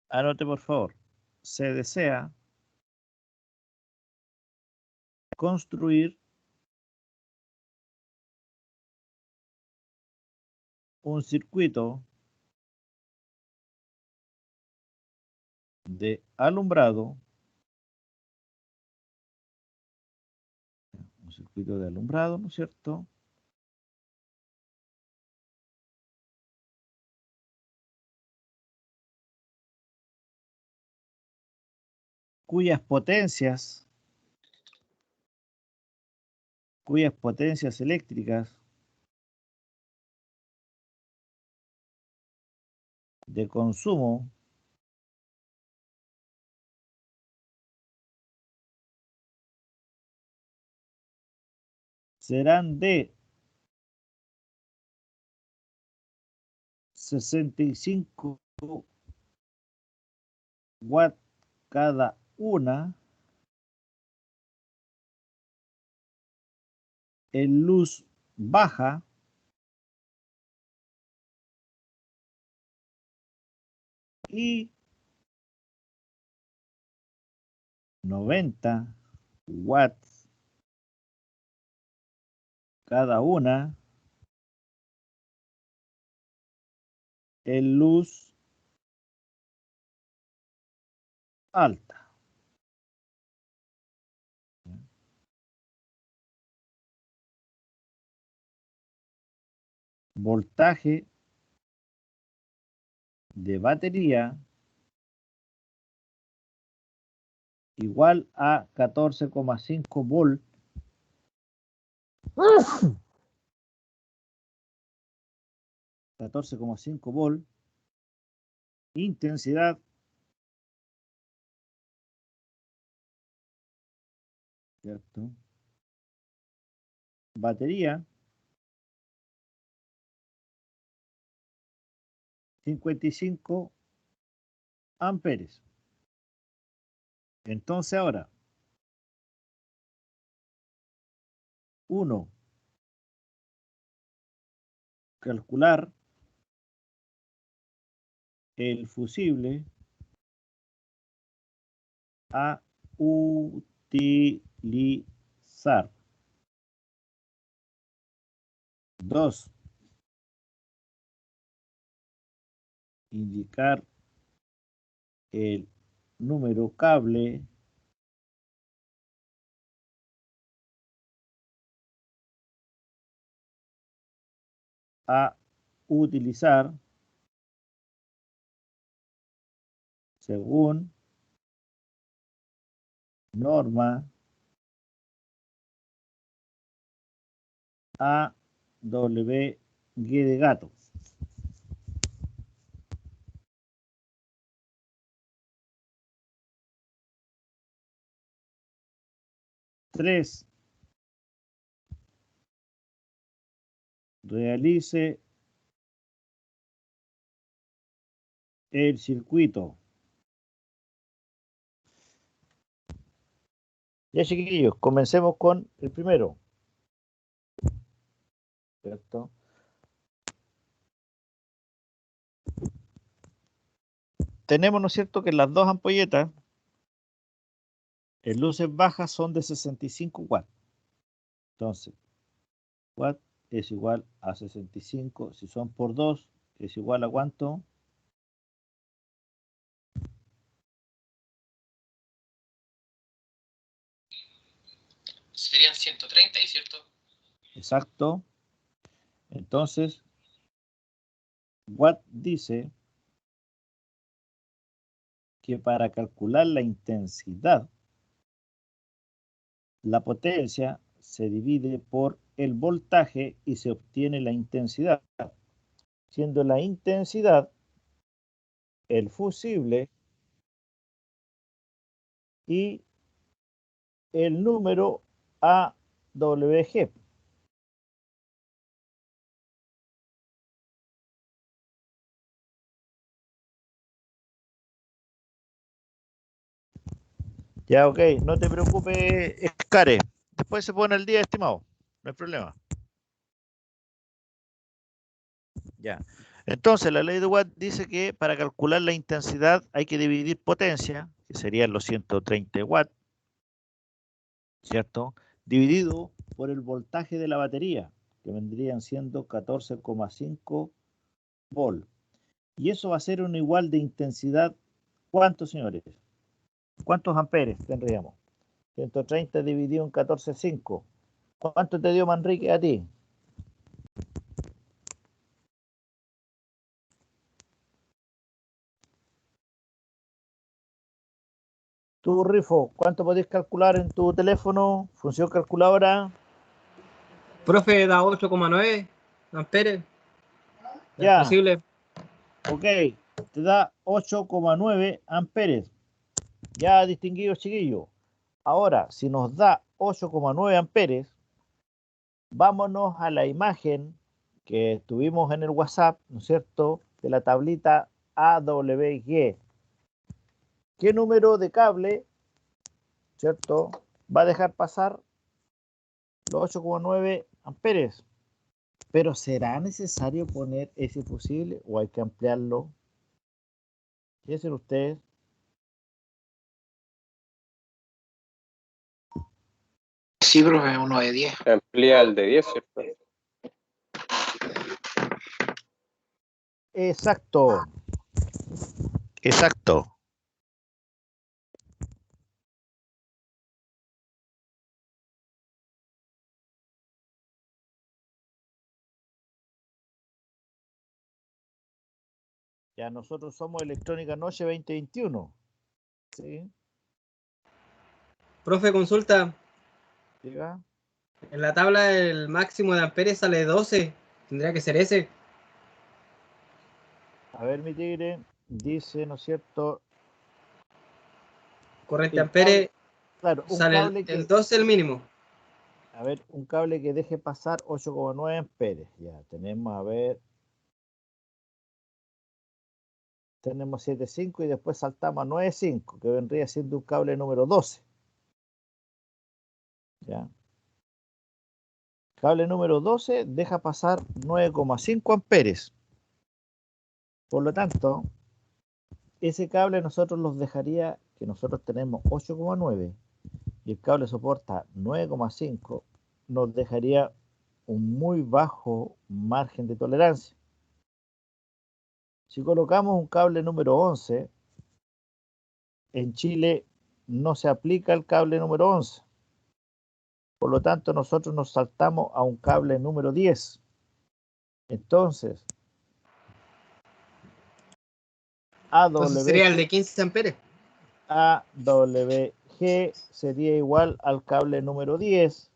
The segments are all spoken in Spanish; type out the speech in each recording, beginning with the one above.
Anote por favor. Se desea construir un circuito de alumbrado, ¿no es cierto? Cuyas potencias eléctricas de consumo serán de 65 watts cada una en luz baja y 90 watts cada una en luz alta. Voltaje de batería igual a 14,5 volt. 14,5 volt. Intensidad, ¿cierto? Batería 55 amperes. Entonces ahora, 1, calcular el fusible a utilizar. 2, indicar el número cable a utilizar según norma AWG de gato. 3, realice el circuito. Ya, chiquillos, comencemos con el primero, ¿cierto? Tenemos, ¿no es cierto?, que las dos ampolletas en luces bajas son de 65 watts. Entonces, watt es igual a 65. Si son por 2, es igual a ¿cuánto? Serían 130, ¿cierto? Exacto. Entonces, Watt dice que para calcular la intensidad, la potencia se divide por el voltaje y se obtiene la intensidad, siendo la intensidad el fusible y el número AWG. Ya, ok, no te preocupes, Escare. Después se pone el día, estimado. No hay problema. Ya. Entonces, la ley de Watt dice que para calcular la intensidad hay que dividir potencia, que serían los 130 watts, ¿cierto? Dividido por el voltaje de la batería, que vendrían siendo 14,5 volt. Y eso va a ser un igual de intensidad. ¿Cuántos, señores? ¿Cuántos amperes tendríamos? 130 dividido en 14,5. ¿Cuánto te dio Manrique a ti? Tú, Rifo, ¿cuánto podés calcular en tu teléfono? ¿Función calculadora? Profe, da 8,9 amperes. ¿Es Ya, posible? ok, te da 8,9 amperes. Ya distinguido, chiquillo. Ahora, si nos da 8,9 amperes, vámonos a la imagen que tuvimos en el WhatsApp, ¿no es cierto?, de la tablita AWG. ¿Qué número de cable, cierto, va a dejar pasar los 8,9 amperes? Pero ¿será necesario poner ese fusible o hay que ampliarlo? ¿Qué dicen ustedes? Sí, profe, uno de 10. Se amplía el de 10, ¿cierto? Exacto. Exacto. Ya nosotros somos Electrónica Noche 2021. ¿Sí? Profe, consulta. ¿Diga? En la tabla el máximo de amperes sale 12. Tendría que ser ese. A ver, mi tigre, dice, ¿no es cierto? Corriente El cable, amperes claro, un sale cable el que, 12 el mínimo. a ver, un cable que deje pasar 8,9 amperes. Ya, tenemos, a ver, tenemos 7,5 y después saltamos a 9,5, que vendría siendo un cable número 12. ¿Ya? Cable número 12 deja pasar 9,5 amperes. Por lo tanto, ese cable nosotros los dejaría, que nosotros tenemos 8,9 y el cable soporta 9,5, nos dejaría un muy bajo margen de tolerancia. Si colocamos un cable número 11, en Chile no se aplica el cable número 11. Por lo tanto, nosotros nos saltamos a un cable número 10. Entonces, Entonces sería el de AWG, 15 amperes. AWG sería igual al cable número 10,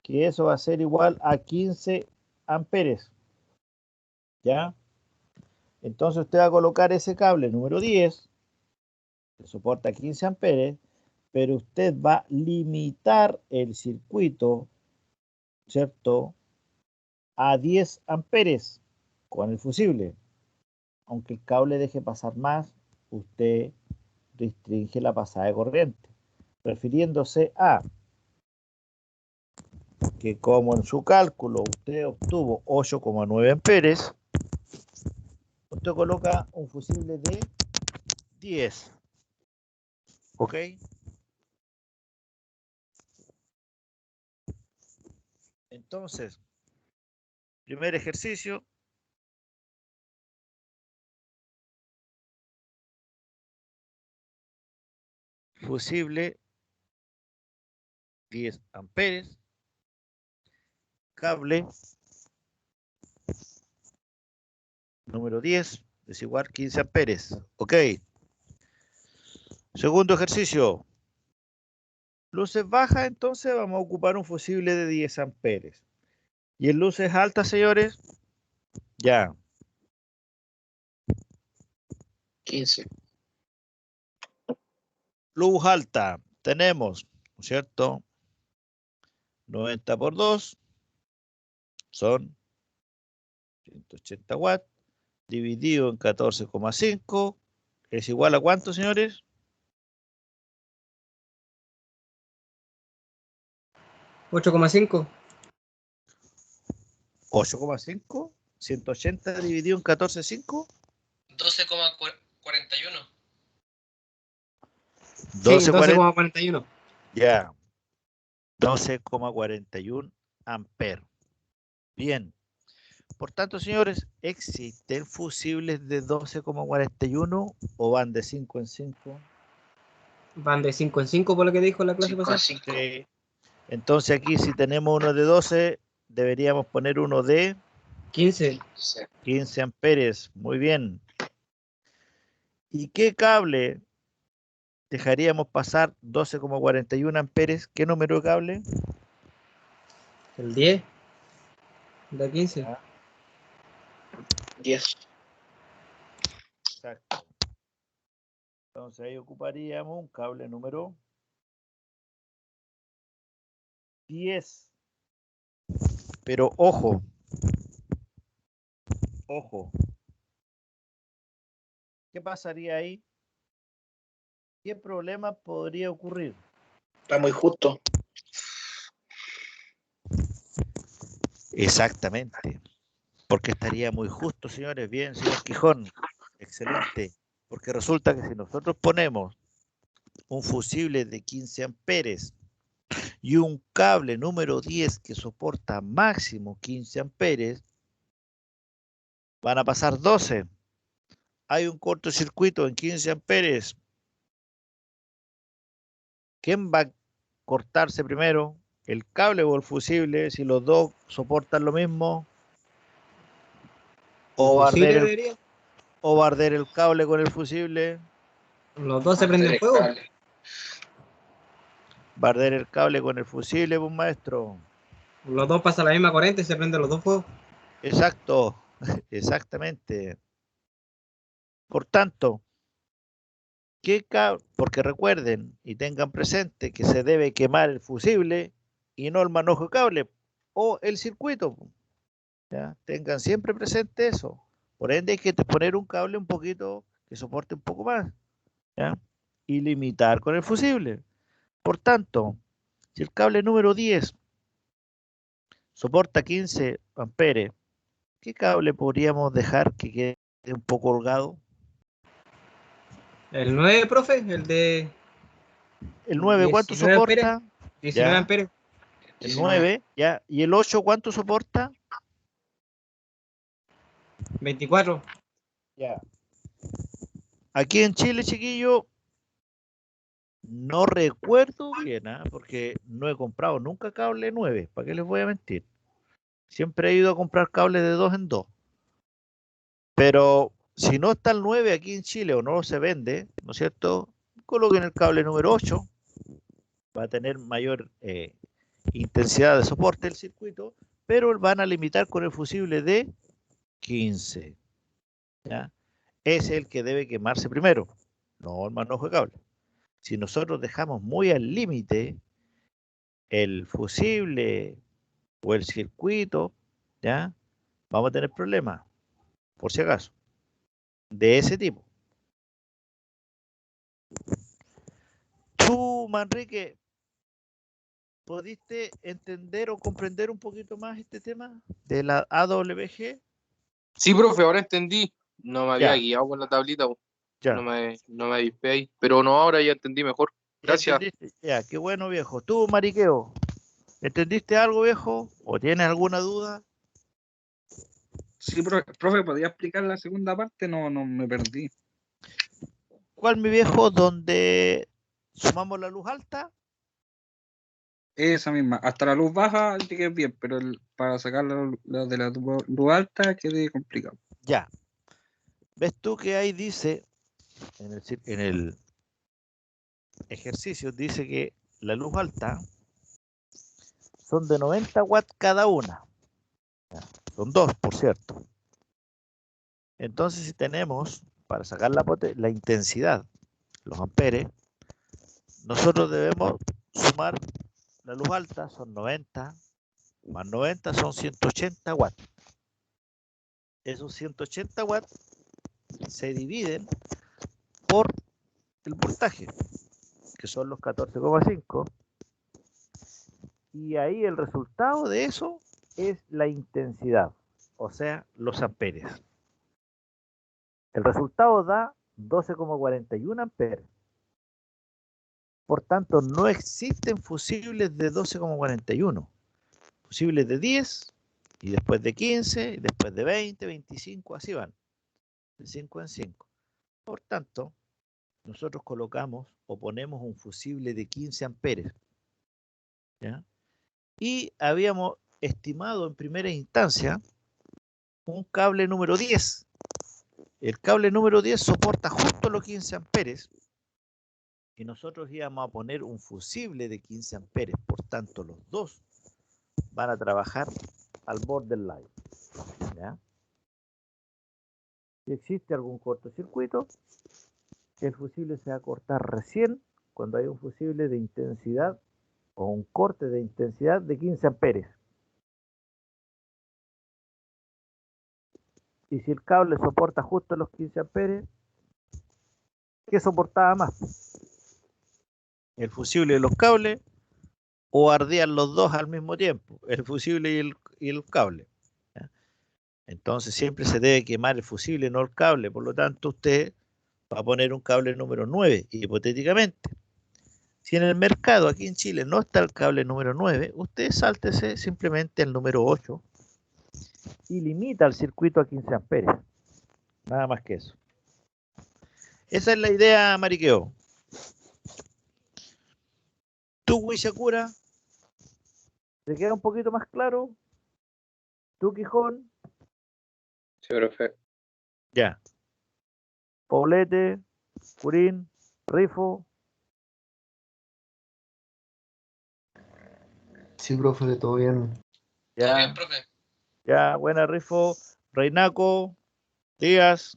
que eso va a ser igual a 15 amperes. ¿Ya? Entonces usted va a colocar ese cable número 10, que soporta 15 amperes, pero usted va a limitar el circuito, ¿cierto?, a 10 amperes con el fusible. Aunque el cable deje pasar más, usted restringe la pasada de corriente, refiriéndose a que como en su cálculo usted obtuvo 8,9 amperes, usted coloca un fusible de 10. ¿Ok? Entonces, primer ejercicio. Fusible 10 amperes. Cable número 10 es igual 15 amperes. Ok. Segundo ejercicio. Luces bajas, entonces vamos a ocupar un fusible de 10 amperes. Y en luces altas, señores, ya. 15. Luz alta, tenemos, ¿no es cierto? 90 por 2 son 180 watts, dividido en 14,5 es igual a ¿cuánto, señores? 8,5. 8,5. 180 dividido en 14,5. 12,41. 12,41. Ya. 12,41 amperes. Bien. Por tanto, señores, ¿existen fusibles de 12,41 o van de 5 en 5? Van de 5 en 5 por lo que dijo la clase 5 a pasada. 5. Sí. Entonces aquí si tenemos uno de 12, deberíamos poner uno de 15. 15 amperes. Muy bien. ¿Y qué cable dejaríamos pasar 12,41 amperes? ¿Qué número de cable? El 10. De 15. 10. Exacto. Entonces ahí ocuparíamos un cable número 10. Pero ojo. Ojo. ¿Qué pasaría ahí? ¿Qué problema podría ocurrir? Está muy justo. Exactamente. Porque estaría muy justo, señores. Bien, señor Quijón. Excelente. Porque resulta que si nosotros ponemos un fusible de 15 amperes y un cable número 10 que soporta máximo 15 amperes, van a pasar 12. Hay un cortocircuito en 15 amperes. ¿Quién va a cortarse primero? ¿El cable o el fusible? Si los dos soportan lo mismo. O va a arder el cable con el fusible. Los dos se prenden fuego. Va a arder el cable con el fusible, pues maestro. Los dos pasan la misma corriente y se prenden los dos fuegos. Exacto, exactamente. Por tanto, porque recuerden y tengan presente que se debe quemar el fusible y no el manojo de cable o el circuito. ¿Ya? Tengan siempre presente eso. Por ende hay que poner un cable un poquito que soporte un poco más. ¿Ya? Y limitar con el fusible. Por tanto, si el cable número 10 soporta 15 amperes, ¿qué cable podríamos dejar que quede un poco holgado? El 9, profe, el de El 9, ¿cuánto 19 amperes. soporta? 19 Ya. amperes. El 9, ya. ¿Y el 8 cuánto soporta? 24. Ya. Aquí en Chile, chiquillo, no recuerdo bien, porque no he comprado nunca cable 9. ¿Para qué les voy a mentir? Siempre he ido a comprar cables de 2 en 2. Pero si no está el 9 aquí en Chile o no se vende, ¿no es cierto? Coloquen el cable número 8. Va a tener mayor intensidad de soporte el circuito, pero van a limitar con el fusible de 15. ¿Ya? Es el que debe quemarse primero, no el manojo de cable. Si nosotros dejamos muy al límite el fusible o el circuito, ¿ya? Vamos a tener problemas, por si acaso, de ese tipo. Tú, Manrique, ¿pudiste entender o comprender un poquito más este tema de la AWG? Sí, profe, ahora entendí. No me había Ya. guiado con la tablita. Ya. No me avispé ahí. Pero no, ahora ya entendí mejor. Gracias. Ya, qué bueno, viejo. Tú, Mariqueo, ¿entendiste algo, viejo? ¿O tienes alguna duda? Sí, profe, ¿podría explicar la segunda parte? No me perdí. ¿Cuál, mi viejo? ¿Donde sumamos la luz alta? Esa misma. Hasta la luz baja llegué bien, pero para sacar la de la luz alta quedé complicado. Ya. ¿Ves tú que ahí dice, en el ejercicio, dice que la luz alta son de 90 watts cada una? Ya, son dos, por cierto. Entonces, si tenemos, para sacar la intensidad, los amperes, nosotros debemos sumar la luz alta, son 90, más 90 son 180 watts. Esos 180 watts se dividen por el voltaje, que son los 14,5. Y ahí el resultado de eso es la intensidad. o sea, los amperes. El resultado da 12,41 amperes. Por tanto, no existen fusibles de 12,41. Fusibles de 10, y después de 15, y después de 20, 25, así van, de 5 en 5. Por tanto, nosotros colocamos o ponemos un fusible de 15 amperes, ¿ya? Y habíamos estimado en primera instancia un cable número 10. El cable número 10 soporta justo los 15 amperes y nosotros íbamos a poner un fusible de 15 amperes. Por tanto, los dos van a trabajar al borderline, ¿ya? Si existe algún cortocircuito, el fusible se va a cortar recién cuando hay un fusible de intensidad o un corte de intensidad de 15 amperes. Y si el cable soporta justo los 15 amperes, ¿qué soportaba más? ¿El fusible y los cables o ardían los dos al mismo tiempo? El fusible y el cable, ¿ya? Entonces siempre se debe quemar el fusible, no el cable. Por lo tanto, usted va a poner un cable número 9, hipotéticamente. Si en el mercado aquí en Chile no está el cable número 9, usted sáltese simplemente el número 8 y limita el circuito a 15 amperes. Nada más que eso. Esa es la idea, Mariqueo. ¿Tú, Wishakura? ¿Te queda un poquito más claro? ¿Tú, Quijón? Sí, profe. Ya. Poblete, Curín, Rifo. Sí, profe, todo bien. ¿Todo Ya, bien, profe? ya, buena, Rifo. Reinaco, Díaz.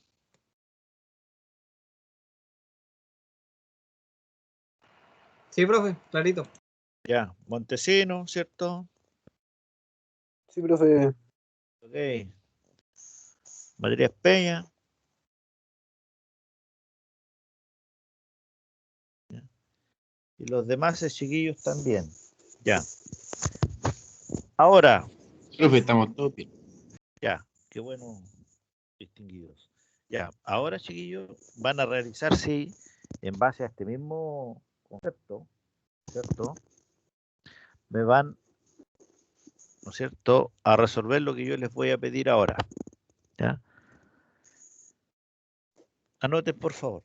Sí, profe, clarito. Ya, Montesino, ¿cierto? Sí, profe. Ok. Matías Peña. Ya. Y los demás chiquillos también. Ya. Ahora, Profe, estamos todos bien. ya, qué bueno, distinguidos. Ya, ahora, chiquillos, van a realizar, sí, en base a este mismo concepto, ¿cierto? Me van, ¿no es cierto?, a resolver lo que yo les voy a pedir ahora. ¿Ya? Anoten, por favor.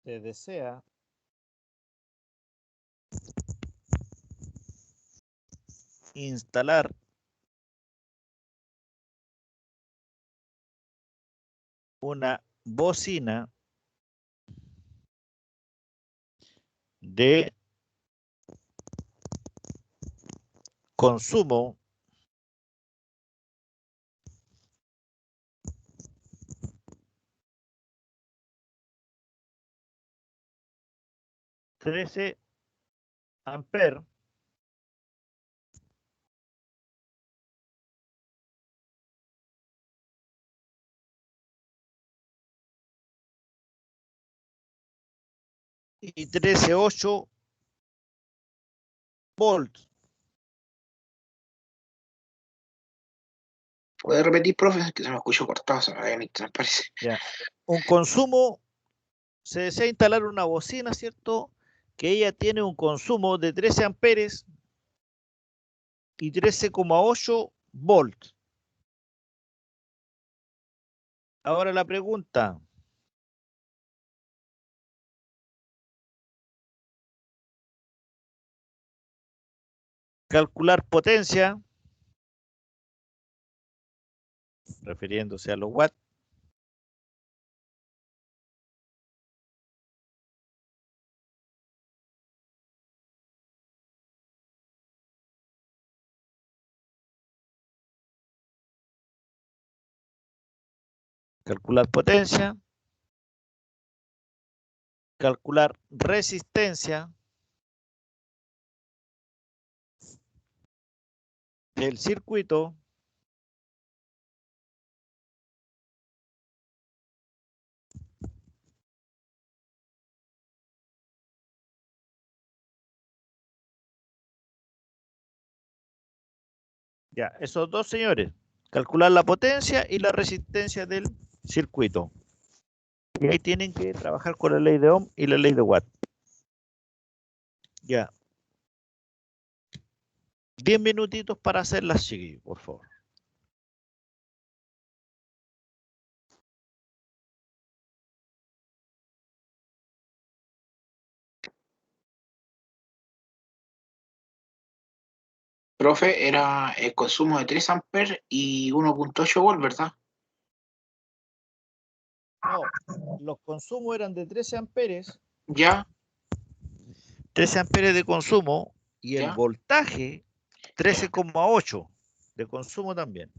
Se desea instalar una bocina de consumo $13 amperes y 13,8 volts. ¿Puede repetir, profe? Es que se me escuchó cortado, se me había visto, me parece. Ya. Un consumo, se desea instalar una bocina, ¿cierto? Que ella tiene un consumo de 13 amperes y 13,8 volts. Ahora la pregunta, calcular potencia, refiriéndose a los watts, calcular potencia, calcular resistencia del circuito ya, esos dos señores, calcular la potencia y la resistencia del circuito. Y ahí tienen que trabajar con la ley de Ohm y la ley de Watt. Ya. 10 minutitos para hacerlas, chiquillos, por favor. Profe, era el consumo de 3 amperes y 1,8 volt, ¿verdad? No, los consumos eran de 13 amperes, Ya, 13 amperes de consumo y el ya. voltaje 13,8 de consumo también.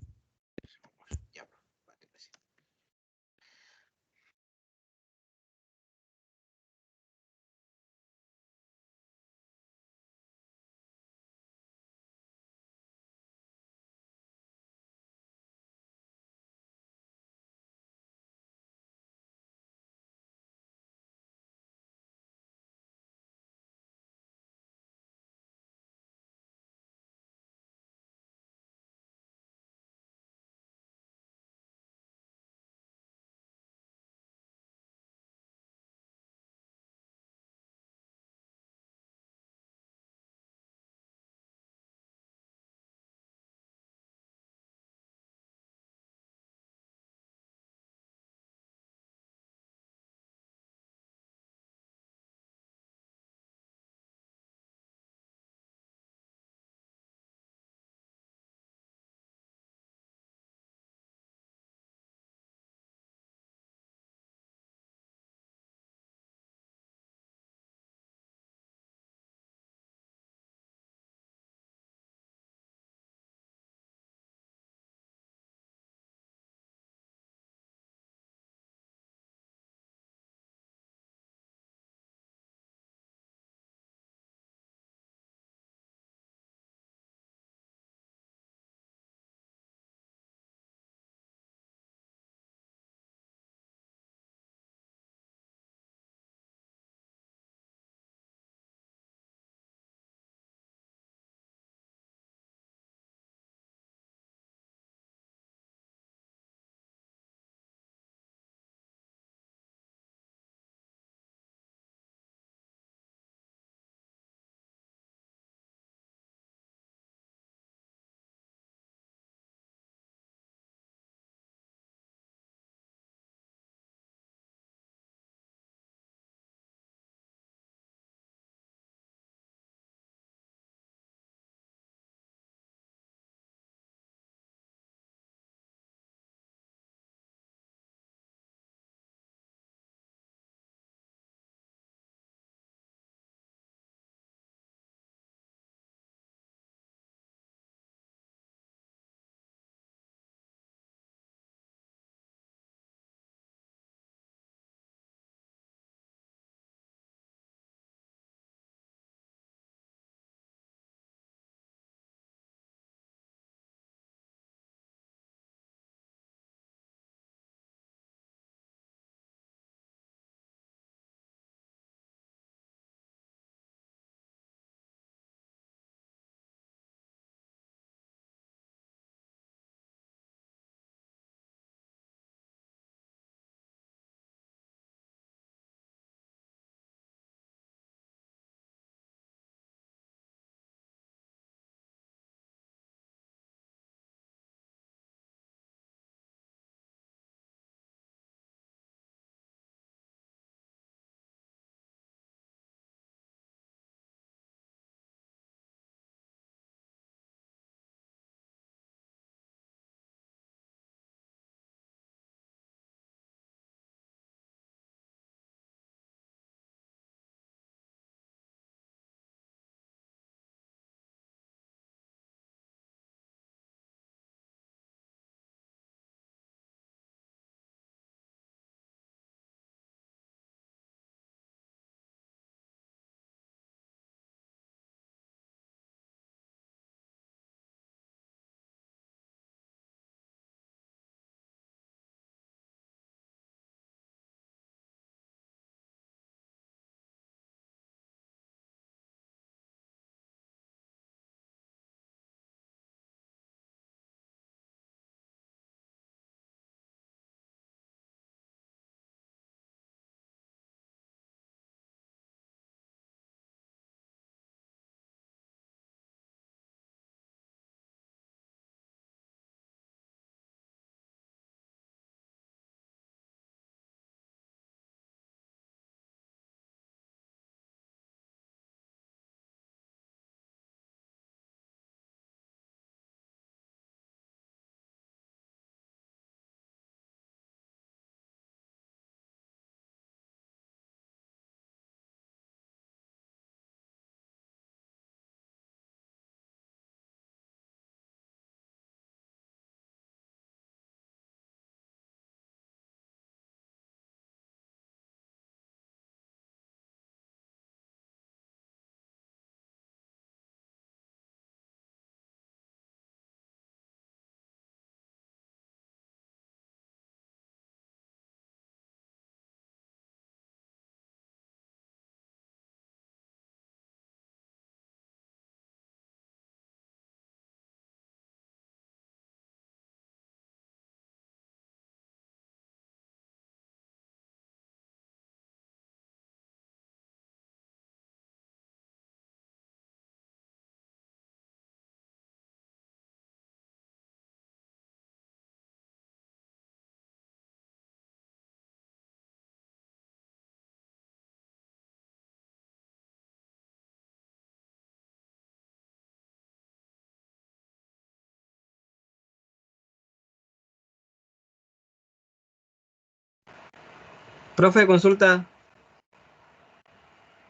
Profe, consulta.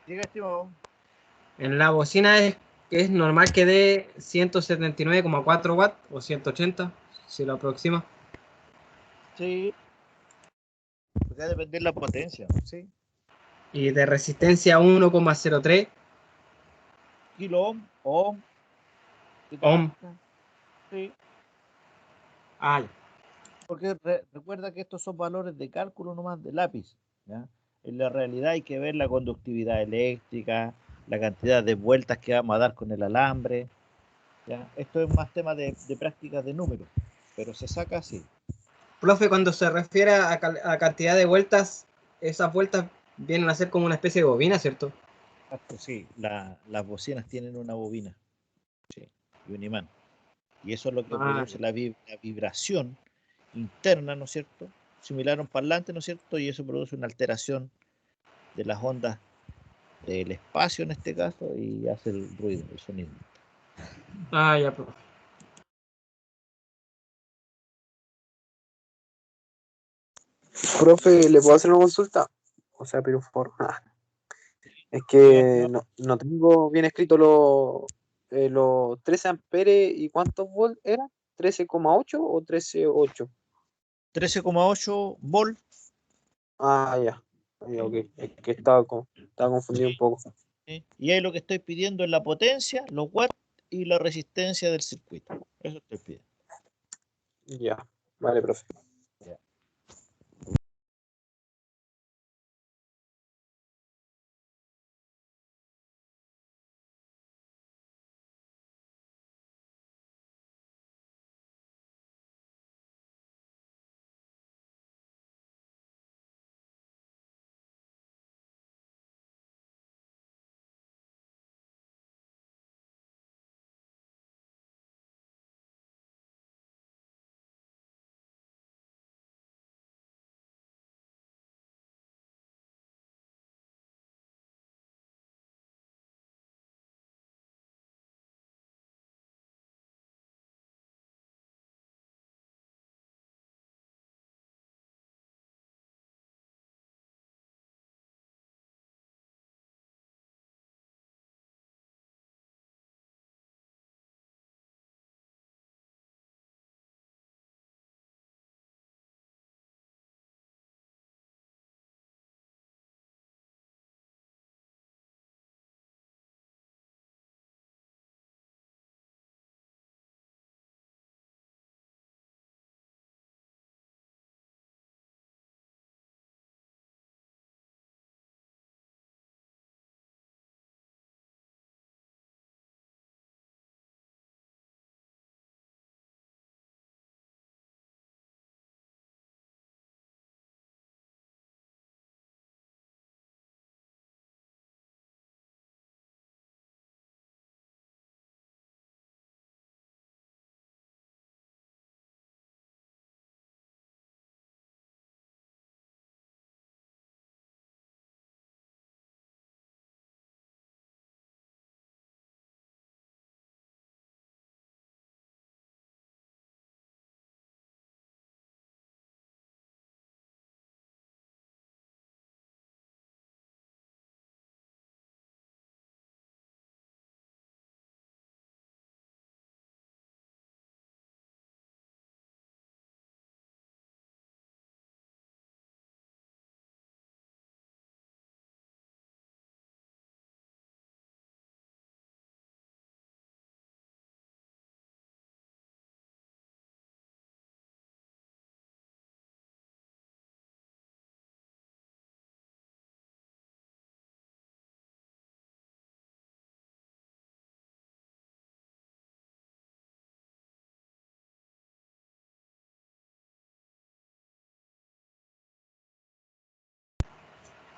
Diga, estimado. En la bocina es normal que dé 179,4 watts o 180, si lo aproxima. Sí, porque va a depender la potencia, ¿sí? Y de resistencia 1,03 Kilo ohm, ¿qué ohm. tal? Sí, Ah, ya. porque recuerda que estos son valores de cálculo nomás de lápiz, ¿ya? En la realidad hay que ver la conductividad eléctrica, la cantidad de vueltas que vamos a dar con el alambre, ¿ya? Esto es más tema de prácticas de números, pero se saca así. Profe, cuando se refiere a cantidad de vueltas, esas vueltas vienen a ser como una especie de bobina, ¿cierto? Exacto, sí, las bocinas tienen una bobina, sí, y un imán. Y eso es lo que Ah, produce la vibración interna, ¿no es cierto? Similar a un parlante, ¿no es cierto? Y eso produce una alteración de las ondas del espacio en este caso y hace el ruido, el sonido. ya, profe. Profe, ¿le puedo hacer una consulta? O sea, pero por favor. Es Diga, que estimado. no tengo bien escrito los 13 amperes y cuántos volts eran. ¿13,8 o 13,8? 13,8 volt. Ah, ya. Ya, ok. Es que estaba confundido un poco. ¿Sí? Y ahí lo que estoy pidiendo es la potencia, los watts y la resistencia del circuito. Eso estoy pidiendo. Ya. Vale, profe. Ya.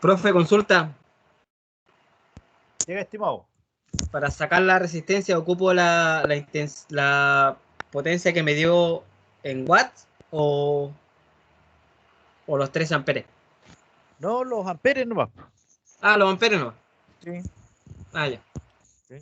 Profe, consulta. Diga, estimado. Para sacar la resistencia, ¿ocupo la potencia que me dio en watts o los 3 amperes? No, los amperes nomás. Ah, los amperes no. Sí. Ah, ya. Sí.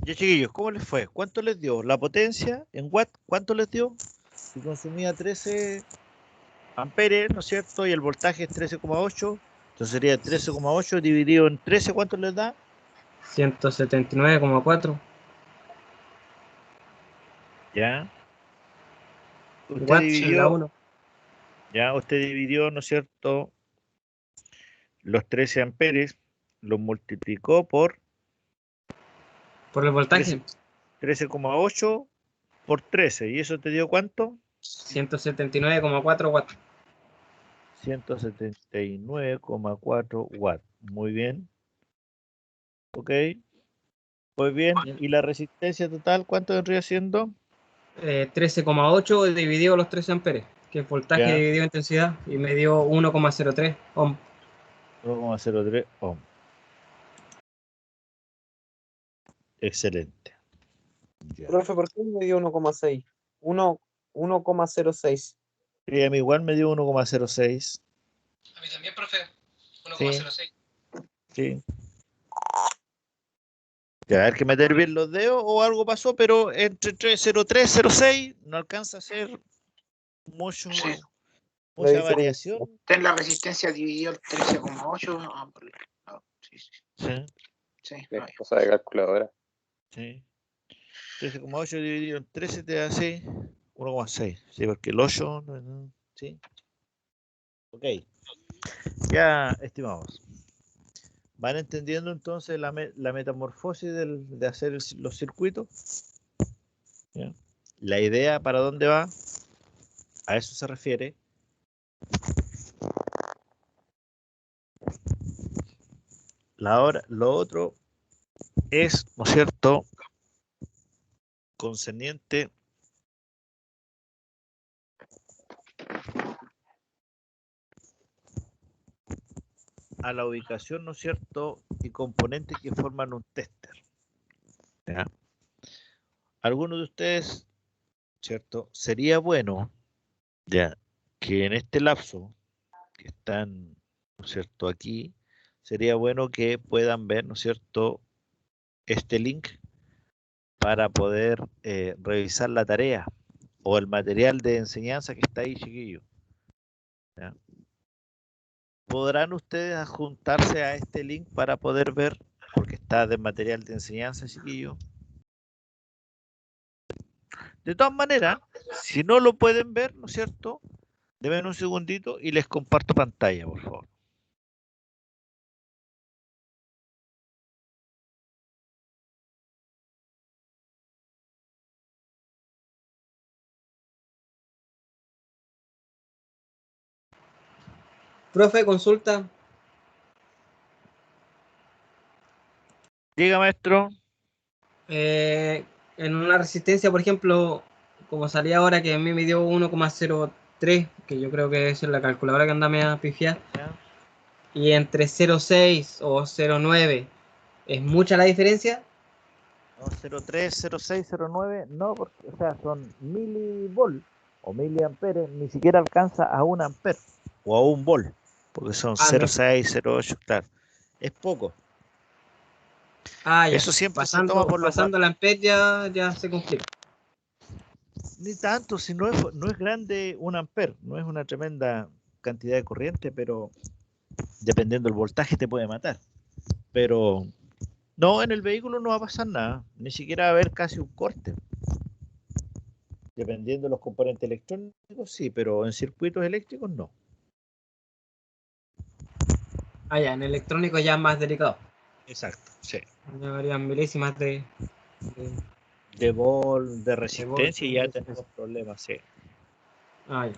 Ya, chiquillos, ¿cómo les fue? ¿Cuánto les dio? La potencia en watt, ¿cuánto les dio? Si consumía 13 amperes, ¿no es cierto? Y el voltaje es 13,8. Entonces sería 13,8 dividido en 13, ¿cuánto les da? 179,4 Ya. Usted watts en la dividió, 1. ¿no es cierto? Los 13 amperes, los multiplicó por Por el voltaje, 13,8 por 13. ¿Y eso te dio cuánto? 179,4 watts. 179,4 watts. Muy bien. Ok. Muy bien. Bien. ¿Y la resistencia total cuánto vendría siendo? 13,8 dividido los 13 amperes, que es voltaje Ya, dividido intensidad, y me dio 1,03 ohm. 1,03 ohm. Excelente. Ya. Profe, ¿por qué me dio 1,6? 1,06. Sí, a mí igual me dio 1,06. A mí también, profe. Sí, 1,06. sí. Ya, hay que meter bien los dedos o algo pasó, pero entre 303 y 06 no alcanza a ser mucho, Sí. La mucha diferencia. variación. Ten la resistencia dividido el 13,8. Sí, sí, Sí, sí. Es cosa de calculadora. sí. 13,8 dividido en 13 te da así 1,6. Sí, porque el 8, sí. Ok, ya estimados. ¿Van entendiendo entonces la metamorfosis de hacer los circuitos? ¿Ya? La idea para dónde va, a eso se refiere. Lo otro es, ¿no es cierto?, concerniente a la ubicación, ¿no es cierto?, y componentes que forman un tester. ¿Ya? Algunos de ustedes, ¿cierto? Sería bueno, ya, que en este lapso que están, ¿no es cierto?, aquí, sería bueno que puedan ver, ¿no es cierto?, este link para poder revisar la tarea o el material de enseñanza que está ahí, chiquillo. ¿Ya? ¿Podrán ustedes adjuntarse a este link para poder ver? Porque está de material de enseñanza, chiquillo. De todas maneras, si no lo pueden ver, ¿no es cierto? Denme un segundito y les comparto pantalla, por favor. Profe, consulta. Diga, maestro. En una resistencia, por ejemplo, como salía ahora que a mí me dio 1,03, que yo creo que es la calculadora que anda media pifiar, ¿Ya? y entre 0,6 o 0,9, ¿es mucha la diferencia? No, 03, 06, 09, no, porque, o sea, son milivolt o miliamperes, ni siquiera alcanza a un amper o a un volt, porque son Ah, no. 0,6, 0,8, claro. Es poco. Ah, ya. Eso siempre se toma Pasando, por los pasando la ampere ya se complica. ni tanto, si no es grande un amper, no es una tremenda cantidad de corriente, pero dependiendo del voltaje te puede matar. Pero no, en el vehículo no va a pasar nada, ni siquiera va a haber casi un corte. Dependiendo de los componentes electrónicos, sí, pero en circuitos eléctricos no. Ah, ya, en electrónico ya es más delicado. Exacto, sí. Ya varían milésimas de, De volt, de de volt, resistencia y de ya resistencia. tenemos problemas, sí. Ah, ya.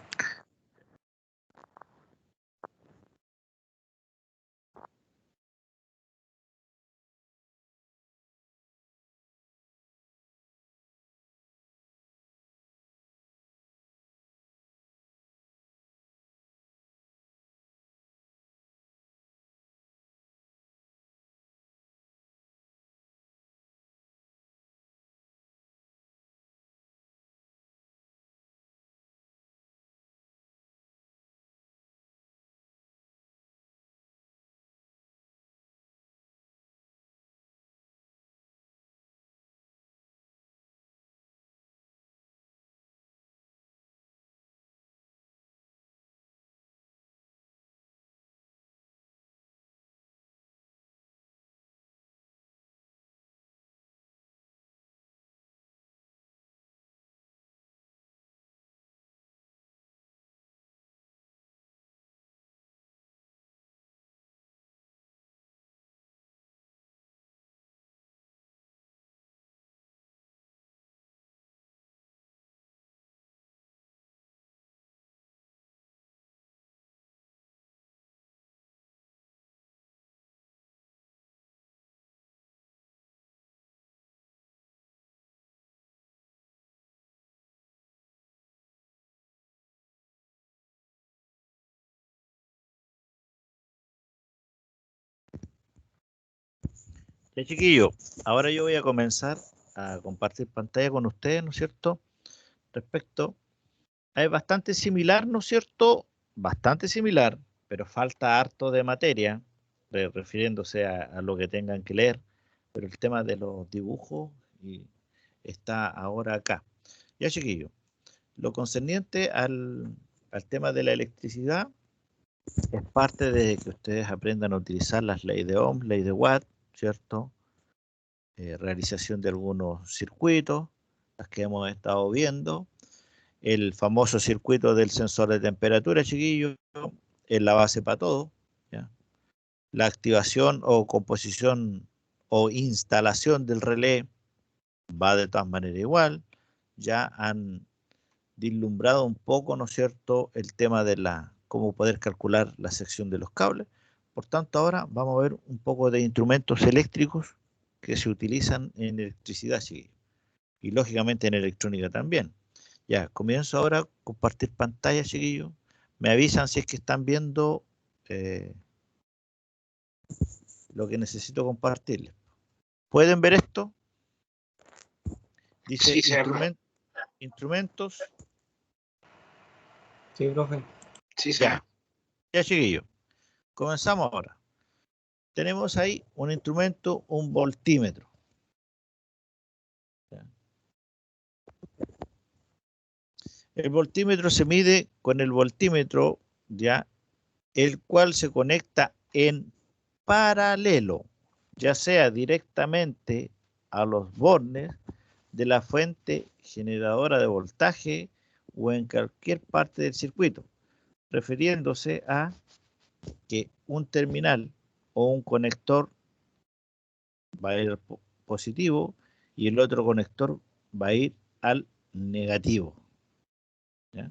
Ya, chiquillo, ahora yo voy a comenzar a compartir pantalla con ustedes, ¿no es cierto? Respecto, es bastante similar, ¿no es cierto? Bastante similar, pero falta harto de materia, refiriéndose a lo que tengan que leer, pero el tema de los dibujos está ahora acá. Ya, chiquillo, lo concerniente al tema de la electricidad es parte de que ustedes aprendan a utilizar las leyes de Ohm, ley de Watt, ¿cierto? Realización de algunos circuitos, las que hemos estado viendo, el famoso circuito del sensor de temperatura, chiquillo, es la base para todo, ¿ya? La activación o composición o instalación del relé va de todas maneras igual, ya han vislumbrado un poco, ¿no es cierto?, el tema de cómo poder calcular la sección de los cables. Por tanto, ahora vamos a ver un poco de instrumentos eléctricos que se utilizan en electricidad, sí, y lógicamente en electrónica también. Ya, comienzo ahora a compartir pantalla, chiquillos. Me avisan si es que están viendo lo que necesito compartirles. ¿Pueden ver esto? Dice Sí, instrumentos. Sí, profe. Sí, Ya, ya, chiquillos. Comenzamos ahora. Tenemos ahí un instrumento, un voltímetro. ¿Ya? El voltímetro se mide con el voltímetro, ya, el cual se conecta en paralelo, ya sea directamente a los bornes de la fuente generadora de voltaje o en cualquier parte del circuito, refiriéndose a que un terminal o un conector va a ir positivo y el otro conector va a ir al negativo, ¿ya?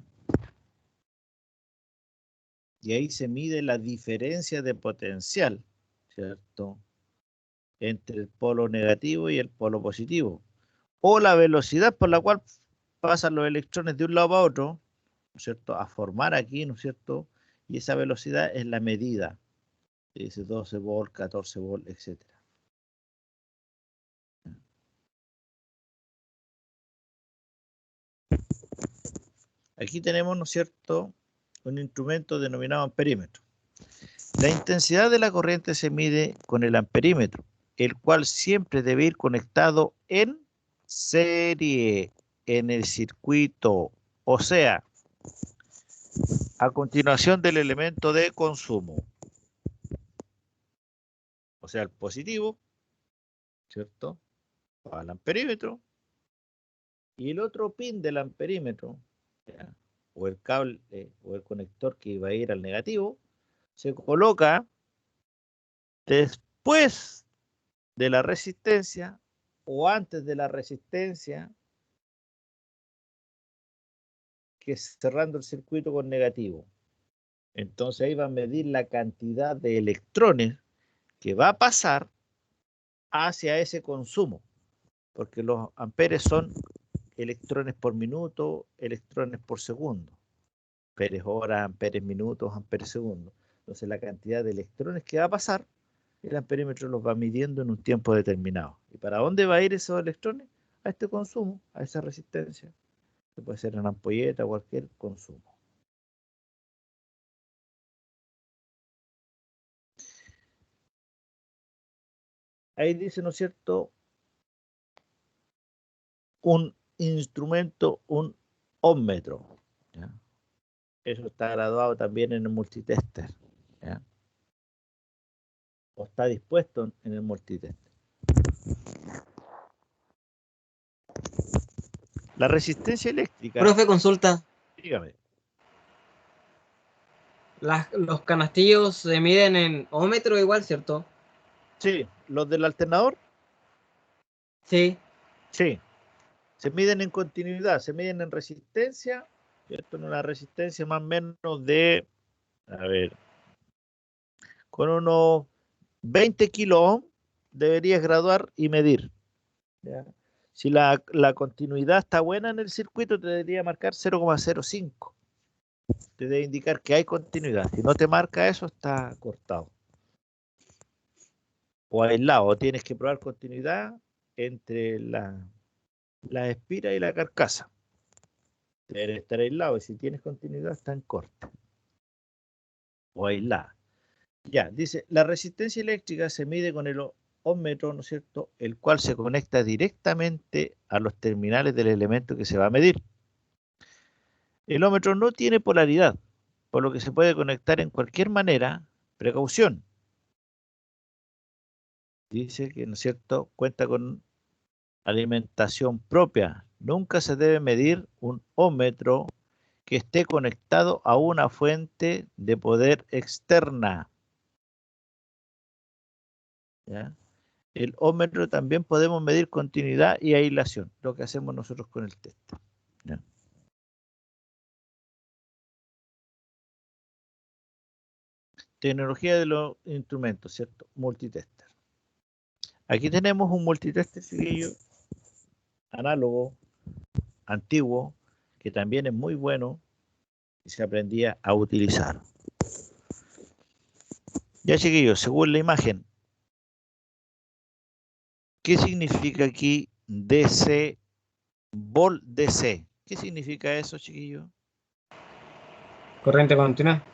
Y ahí se mide la diferencia de potencial, ¿cierto?, entre el polo negativo y el polo positivo, o la velocidad por la cual pasan los electrones de un lado para otro, ¿no es cierto?, a formar aquí, ¿no es cierto?, y esa velocidad es la medida, dice 12 volt, 14 volt, etc. Aquí tenemos, ¿no es cierto?, un instrumento denominado amperímetro. La intensidad de la corriente se mide con el amperímetro, el cual siempre debe ir conectado en serie en el circuito, o sea, a continuación del elemento de consumo. O sea, el positivo, ¿cierto?, va al amperímetro, y el otro pin del amperímetro, ¿ya?, o el cable o el conector que va a ir al negativo, se coloca después de la resistencia o antes de la resistencia, que es cerrando el circuito con negativo. Entonces ahí va a medir la cantidad de electrones que va a pasar hacia ese consumo, porque los amperes son electrones por minuto, electrones por segundo, amperes hora, amperes minutos, amperes segundo. Entonces la cantidad de electrones que va a pasar, el amperímetro los va midiendo en un tiempo determinado. ¿Y para dónde va a ir esos electrones? A este consumo, a esa resistencia. Que puede ser en ampolleta o cualquier consumo. Ahí dice, ¿no es cierto?, un instrumento, un ómmetro, ¿ya? Eso está graduado también en el multitester, ¿ya?, o está dispuesto en el multitester. La resistencia eléctrica, Profe, consulta. dígame. Los canastillos se miden en ohmmetro igual, ¿cierto? Sí, los del alternador, Sí. sí, se miden en continuidad, se miden en resistencia, ¿cierto? En una resistencia más o menos de, a ver, con unos 20 kilo ohm deberías graduar y medir, ¿ya? Si la continuidad está buena en el circuito, te debería marcar 0,05. Te debe indicar que hay continuidad. Si no te marca eso, está cortado. o aislado, o tienes que probar continuidad entre la espira y la carcasa. Debe estar aislado, y si tienes continuidad está en corte o aislada. Ya, dice, la resistencia eléctrica se mide con el ohmmetro, ¿no es cierto?, el cual se conecta directamente a los terminales del elemento que se va a medir. El ohmmetro no tiene polaridad, por lo que se puede conectar en cualquier manera. Precaución. Dice que, ¿no es cierto?, cuenta con alimentación propia. Nunca se debe medir un ohmmetro que esté conectado a una fuente de poder externa. ¿Ya? El ohmmetro también podemos medir continuidad y aislación, lo que hacemos nosotros con el tester. ¿Ya? Tecnología de los instrumentos, ¿cierto? Multitester. Aquí tenemos un multitester, chiquillo, análogo, antiguo, que también es muy bueno y se aprendía a utilizar. Ya, chiquillos, según la imagen, ¿qué significa aquí DC, volt DC? ¿Qué significa eso, chiquillos? Corriente continua.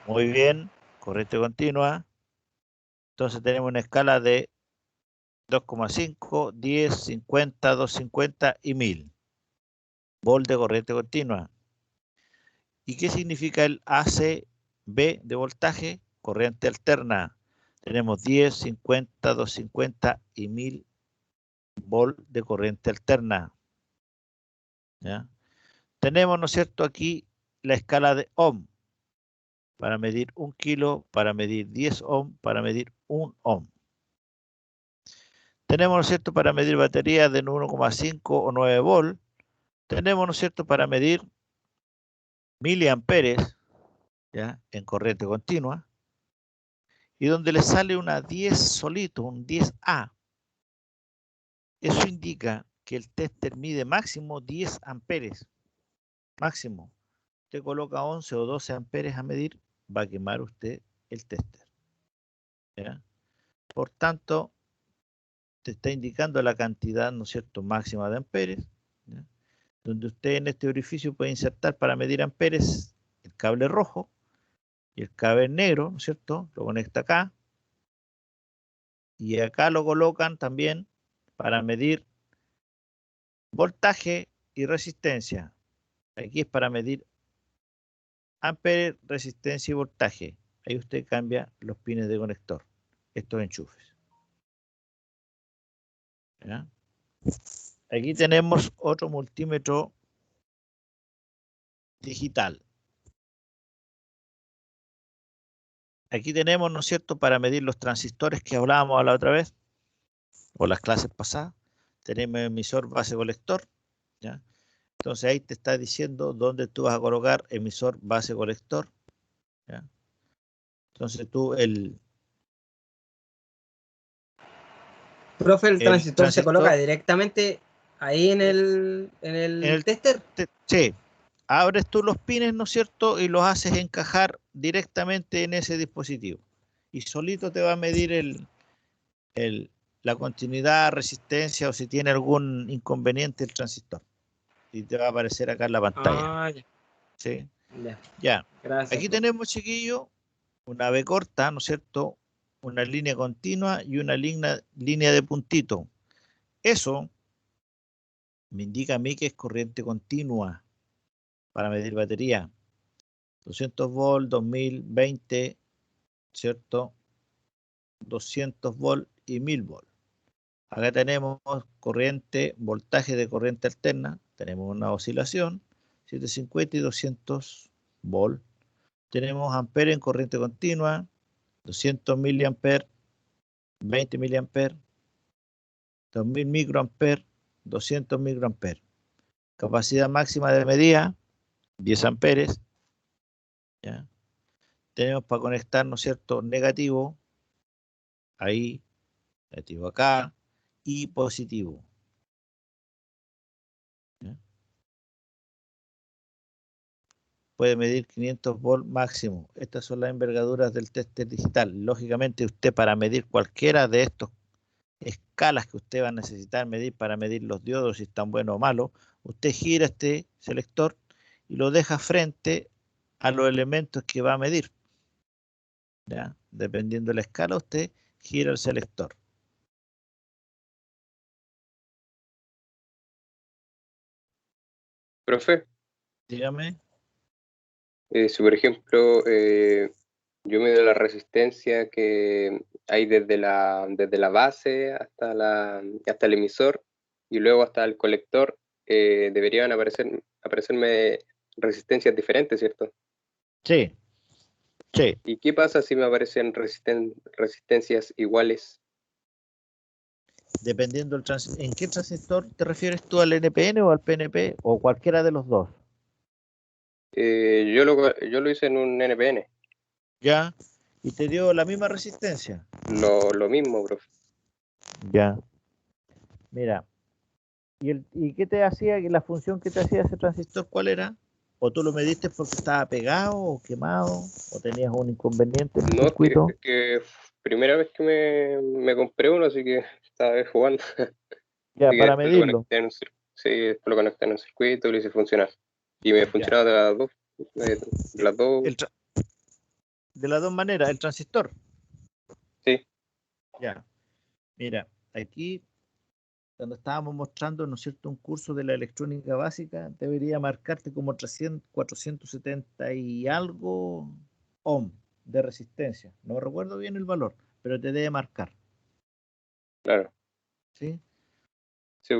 Muy bien, corriente continua. Entonces tenemos una escala de 2,5, 10, 50, 250 y 1000. Volt de corriente continua. ¿Y qué significa el ACB de voltaje? Corriente alterna. Tenemos 10, 50, 250 y 1000 volt de corriente alterna. ¿Ya? Tenemos, ¿no es cierto?, aquí la escala de ohm para medir 1 kilo, para medir 10 ohm, para medir 1 ohm. Tenemos, ¿no es cierto?, para medir baterías de 1,5 o 9 volt. Tenemos, ¿no es cierto?, para medir miliamperes, ¿ya?, en corriente continua. Y donde le sale una 10 solito, un 10A, eso indica que el tester mide máximo 10 amperes. Máximo. Usted coloca 11 o 12 amperes a medir, va a quemar usted el tester. ¿Ya? Por tanto, te está indicando la cantidad, ¿no es cierto?, máxima de amperes, ¿ya?, donde usted en este orificio puede insertar para medir amperes el cable rojo y el cable negro, ¿no es cierto?, lo conecta acá, y acá lo colocan también para medir voltaje y resistencia. Aquí es para medir amperes, resistencia y voltaje. Ahí usted cambia los pines de conector, estos enchufes. ¿Ya? Aquí tenemos otro multímetro digital. Aquí tenemos, ¿no es cierto?, para medir los transistores que hablábamos la otra vez, o las clases pasadas. Tenemos emisor, base, colector. ¿Ya? Entonces ahí te está diciendo dónde tú vas a colocar emisor, base, colector. ¿Ya? Entonces tú Profe, el transistor se transistor coloca directamente ahí en el tester. Sí, abres tú los pines, ¿no es cierto?, y los haces encajar directamente en ese dispositivo. Y solito te va a medir la continuidad, resistencia o si tiene algún inconveniente el transistor. Y te va a aparecer acá en la pantalla. Ah, ya. ¿Sí? Ya. Ya. Gracias. Aquí profe. tenemos, chiquillo, una B corta, ¿no es cierto?, una línea continua y una línea de puntito. Eso me indica a mí que es corriente continua para medir batería. 200 volt, 2020, ¿cierto? 200 volt y 1000 volt. Acá tenemos corriente, voltaje de corriente alterna. Tenemos una oscilación, 750 y 200 volt. Tenemos amperes en corriente continua, 200 miliamperes, 20 miliamperes, 2000 microamperes, 200 microamperes. Capacidad máxima de medida, 10 amperes. ¿Ya? Tenemos para conectar, ¿no es cierto?, negativo, ahí, negativo acá, y positivo. ¿Ya? puede medir 500 volts máximo. Estas son las envergaduras del tester digital. Lógicamente, usted para medir cualquiera de estos escalas que usted va a necesitar medir para medir los diodos, si están buenos o malos, usted gira este selector y lo deja frente a los elementos que va a medir. ¿Ya? Dependiendo de la escala, usted gira el selector. Profe, Dígame. si por ejemplo yo mido la resistencia que hay desde la base hasta el emisor y luego hasta el colector, deberían aparecerme resistencias diferentes, ¿cierto? Sí. Sí. ¿Y qué pasa si me aparecen resistencias iguales? Dependiendo ¿en qué transistor te refieres tú, al NPN o al PNP o cualquiera de los dos? Yo lo hice en un NPN. Ya. ¿Y te dio la misma resistencia? Lo mismo, profe. Ya. Mira. ¿Y qué te hacía, la función que te hacía ese transistor, cuál era? ¿O tú lo mediste porque estaba pegado o quemado? ¿O tenías un inconveniente en el No, circuito? es que primera vez que me compré uno, así que estaba vez jugando. Ya, Así que para después lo medirlo. conecté en un circuito. Sí, después lo conecté en un circuito y lo hice funcionar. Y me funcionaba de las dos. De las dos. De las dos maneras, el transistor. Sí. Ya. Mira, aquí, cuando estábamos mostrando, ¿no es cierto?, un curso de la electrónica básica, debería marcarte como 470 y algo ohm de resistencia. No recuerdo bien el valor, pero te debe marcar. Claro. ¿Sí? Sí,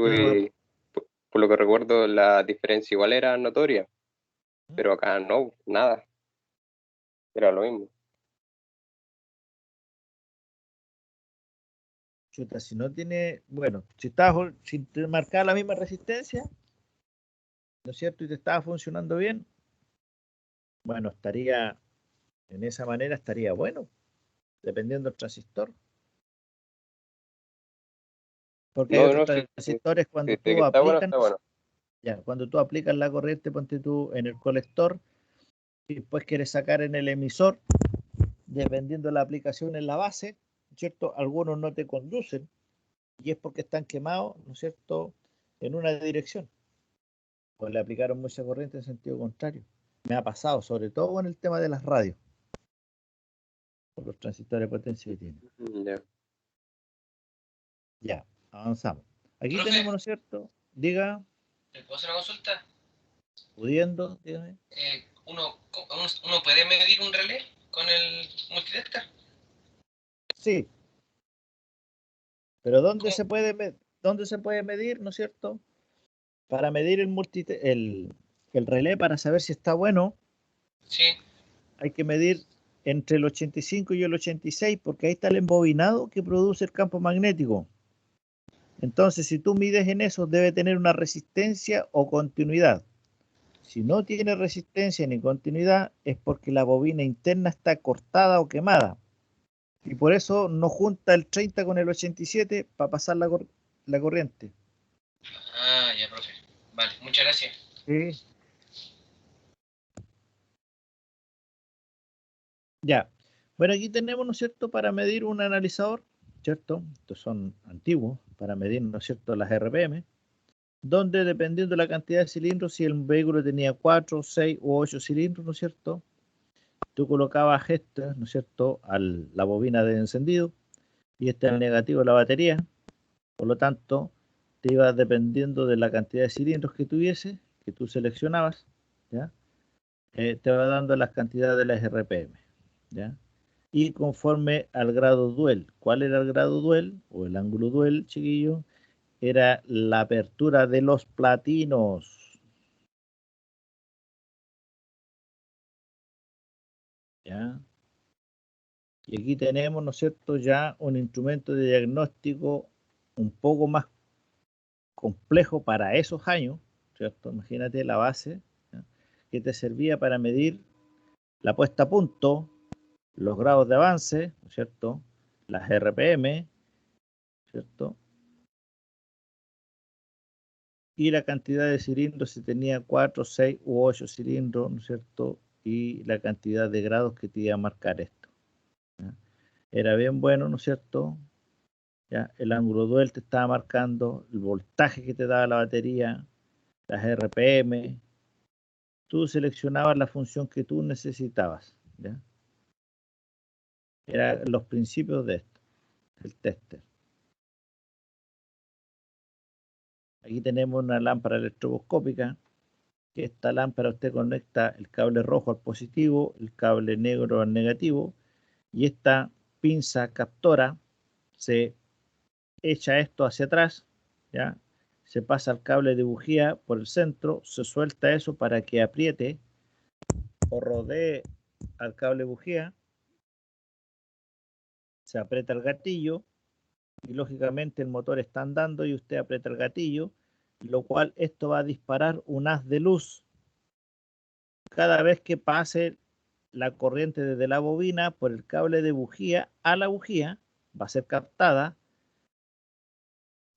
por lo que recuerdo, la diferencia igual era notoria. Pero acá no, nada. Era lo mismo. Chuta, si no tiene, bueno, si te marcaba la misma resistencia, ¿no es cierto? Y te estaba funcionando bien, bueno, en esa manera estaría bueno, dependiendo del transistor. Porque hay No, otros no, sí. transistores De que está bueno, está bueno. cuando tú aplicas la corriente, ponte tú en el colector, y después quieres sacar en el emisor, dependiendo de la aplicación en la base, ¿cierto? Algunos no te conducen, y es porque están quemados, ¿no es cierto?, en una dirección. Pues le aplicaron mucha corriente en sentido contrario. Me ha pasado, sobre todo con el tema de las radios, por los transistores de potencia que tienen. Ya. Ya, avanzamos. Aquí Profe, tenemos, ¿no es cierto? Diga, ¿le puedo hacer una consulta? pudiendo, dígame. ¿Uno puede medir un relé con el multitester? Sí, pero ¿dónde ¿Cómo? dónde se puede medir, ¿no es cierto? Para medir el relé, para saber si está bueno, Sí. hay que medir entre el 85 y el 86, porque ahí está el embobinado que produce el campo magnético. Entonces, si tú mides en eso, debe tener una resistencia o continuidad. Si no tiene resistencia ni continuidad, es porque la bobina interna está cortada o quemada. Y por eso no junta el 30 con el 87 para pasar la corriente. Ah, ya, profe. Vale, muchas gracias. Sí. Ya. Bueno, aquí tenemos, ¿no es cierto?, para medir un analizador, ¿cierto? Estos son antiguos, para medir, ¿no es cierto?, las RPM, donde dependiendo de la cantidad de cilindros, si el vehículo tenía 4, 6 u 8 cilindros, ¿no es cierto?, tú colocabas esto, ¿no es cierto?, a la bobina de encendido, y este es el negativo de la batería. Por lo tanto, te ibas dependiendo de la cantidad de cilindros que tuviese, que tú seleccionabas, ¿ya? Te va dando las cantidades de las RPM, ¿ya? Y conforme al grado duel. ¿Cuál era el grado duel? O el ángulo duel, chiquillo. Era la apertura de los platinos. ¿Ya? Y aquí tenemos, ¿no es cierto?, ya un instrumento de diagnóstico un poco más complejo para esos años, ¿cierto? Imagínate la base, ¿ya?, que te servía para medir la puesta a punto, los grados de avance, ¿cierto?, las RPM, ¿cierto? y la cantidad de cilindros, si tenía 4, 6 u 8 cilindros, ¿no es cierto? Y la cantidad de grados que te iba a marcar esto. ¿Ya? Era bien bueno, ¿no es cierto? ¿Ya? El ángulo dual te estaba marcando el voltaje que te daba la batería, las RPM. Tú seleccionabas la función que tú necesitabas. ¿Ya? Eran los principios de esto, el tester. Aquí tenemos una lámpara electroscópica, que esta lámpara usted conecta el cable rojo al positivo, el cable negro al negativo, y esta pinza captora se echa esto hacia atrás, ¿ya? Se pasa el cable de bujía por el centro, se suelta eso para que apriete o rodee al cable bujía, se aprieta el gatillo y lógicamente el motor está andando y usted aprieta el gatillo, lo cual esto va a disparar un haz de luz cada vez que pase la corriente desde la bobina por el cable de bujía a la bujía, va a ser captada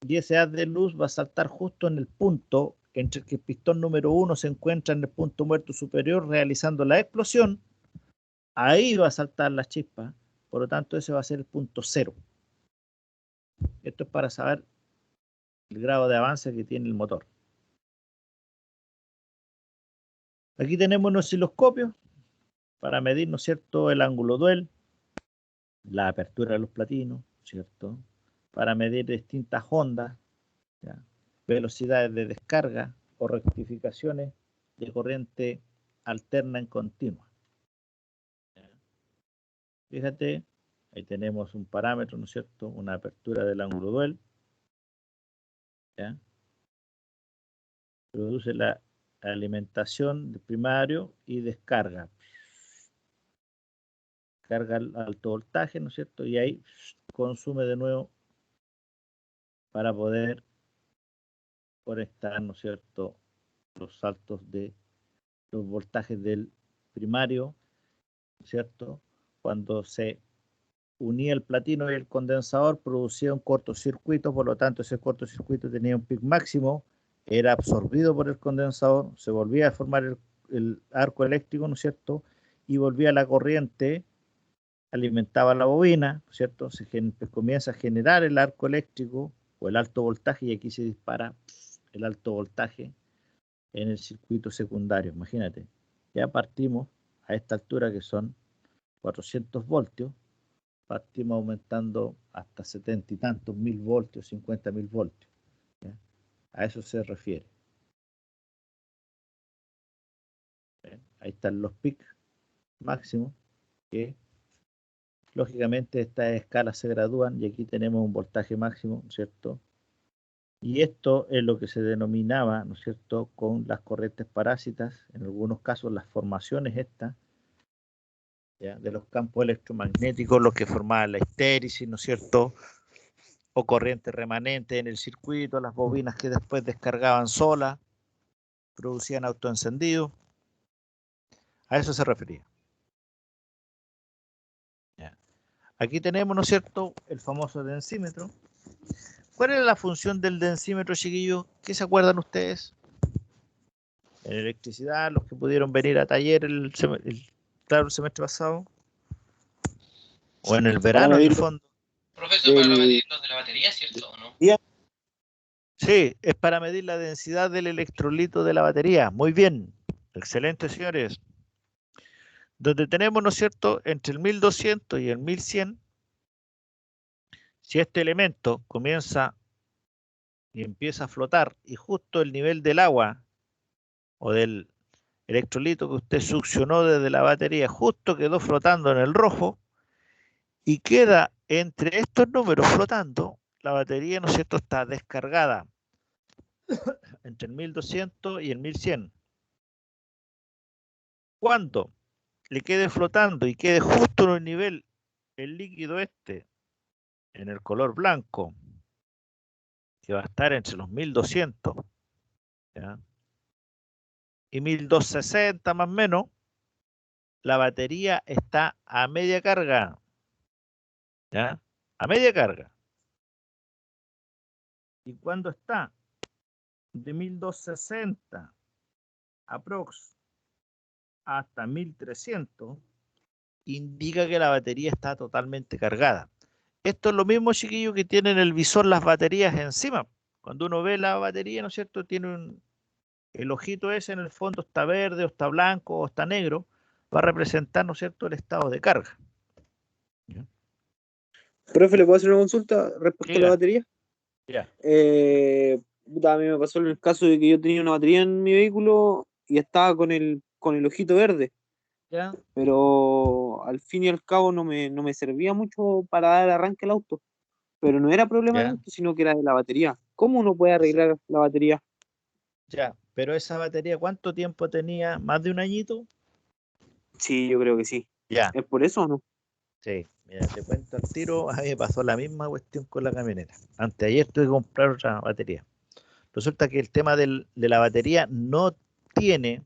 y ese haz de luz va a saltar justo en el punto entre que el pistón número 1 se encuentra en el punto muerto superior realizando la explosión. Ahí va a saltar la chispa, por lo tanto ese va a ser el punto 0. Esto es para saber el grado de avance que tiene el motor. Aquí tenemos un osciloscopio para medir, ¿no es cierto?, el ángulo dual, la apertura de los platinos, ¿cierto?, para medir distintas ondas, ¿ya?, velocidades de descarga o rectificaciones de corriente alterna en continua. ¿Ya? Fíjate, ahí tenemos un parámetro, ¿no es cierto?, una apertura del ángulo dual, ¿ya?, produce la alimentación del primario y descarga. Carga al alto voltaje, ¿no es cierto? Y ahí consume de nuevo para poder conectar, ¿no es cierto?, los saltos de los voltajes del primario, ¿no es cierto? Cuando se unía el platino y el condensador, producía un cortocircuito, por lo tanto ese cortocircuito tenía un pic máximo, era absorbido por el condensador, se volvía a formar el arco eléctrico, ¿no es cierto? Y volvía la corriente, alimentaba la bobina, ¿no es cierto? Comienza a generar el arco eléctrico o el alto voltaje y aquí se dispara el alto voltaje en el circuito secundario. Imagínate, ya partimos a esta altura que son 400 voltios, partimos aumentando hasta 70 y tantos mil voltios, 50.000 voltios. ¿Ya? A eso se refiere. ¿Ya? Ahí están los pics máximos que lógicamente estas escalas se gradúan y aquí tenemos un voltaje máximo, ¿cierto? Y esto es lo que se denominaba, ¿no es cierto?, con las corrientes parásitas, en algunos casos las formaciones estas, ¿ya?, de los campos electromagnéticos, los que formaban la histéresis, ¿no es cierto?, o corriente remanente en el circuito, las bobinas que después descargaban solas, producían autoencendido. A eso se refería. ¿Ya? Aquí tenemos, ¿no es cierto?, el famoso densímetro. ¿Cuál era la función del densímetro, chiquillos? ¿Qué se acuerdan ustedes? En electricidad, los que pudieron venir a taller el semestre pasado, o en el verano, en el fondo. Profesor, para medir los de la batería, ¿cierto o no? Sí, es para medir la densidad del electrolito de la batería. Muy bien, excelente, señores. Donde tenemos, ¿no es cierto?, entre el 1200 y el 1100, si este elemento comienza y empieza a flotar y justo el nivel del agua o del electrolito que usted succionó desde la batería justo quedó flotando en el rojo y queda entre estos números flotando, la batería, ¿no es cierto?, está descargada entre el 1200 y el 1100. Cuando le quede flotando y quede justo en el nivel el líquido este en el color blanco, que va a estar entre los 1200, ¿ya?, y 1260 más o menos, la batería está a media carga, ¿ya?, a media carga. Y cuando está de 1260 aprox hasta 1300 indica que la batería está totalmente cargada. Esto es lo mismo, chiquillos, que tienen el visor las baterías encima. Cuando uno ve la batería, ¿no es cierto? Tiene el ojito ese en el fondo está verde o está blanco o está negro, va a representar, ¿no es cierto?, el estado de carga. ¿Ya? Profe, ¿le puedo hacer una consulta respecto a la Diga. batería? Ya. A mí me pasó en el caso de que yo tenía una batería en mi vehículo y estaba con el ojito verde, ¿Ya? pero al fin y al cabo no me servía mucho para dar arranque al auto. Pero no era problema del Ya. auto, sino que era de la batería. ¿Cómo uno puede arreglar la batería? Ya, pero esa batería, ¿cuánto tiempo tenía? ¿Más de un añito? Sí, yo creo que sí. Ya, ¿Es por eso o no? sí. Mira, te cuento al tiro, a mí me pasó la misma cuestión con la camioneta. Anteayer tuve que comprar otra batería. Resulta que el tema de la batería no tiene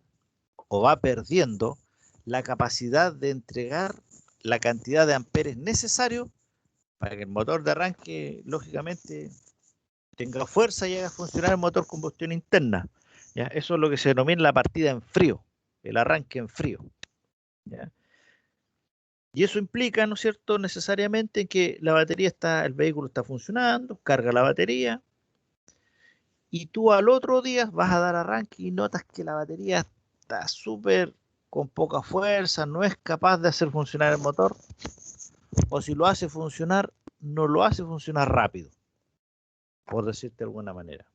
o va perdiendo la capacidad de entregar la cantidad de amperes necesario para que el motor de arranque, lógicamente, tenga fuerza y haga funcionar el motor combustión interna. ¿Ya? Eso es lo que se denomina la partida en frío, el arranque en frío. ¿Ya? Y eso implica, ¿no es cierto?, necesariamente que la batería está, el vehículo está funcionando, carga la batería, y tú al otro día vas a dar arranque y notas que la batería está súper con poca fuerza, no es capaz de hacer funcionar el motor, o si lo hace funcionar, no lo hace funcionar rápido, por decirte de alguna manera.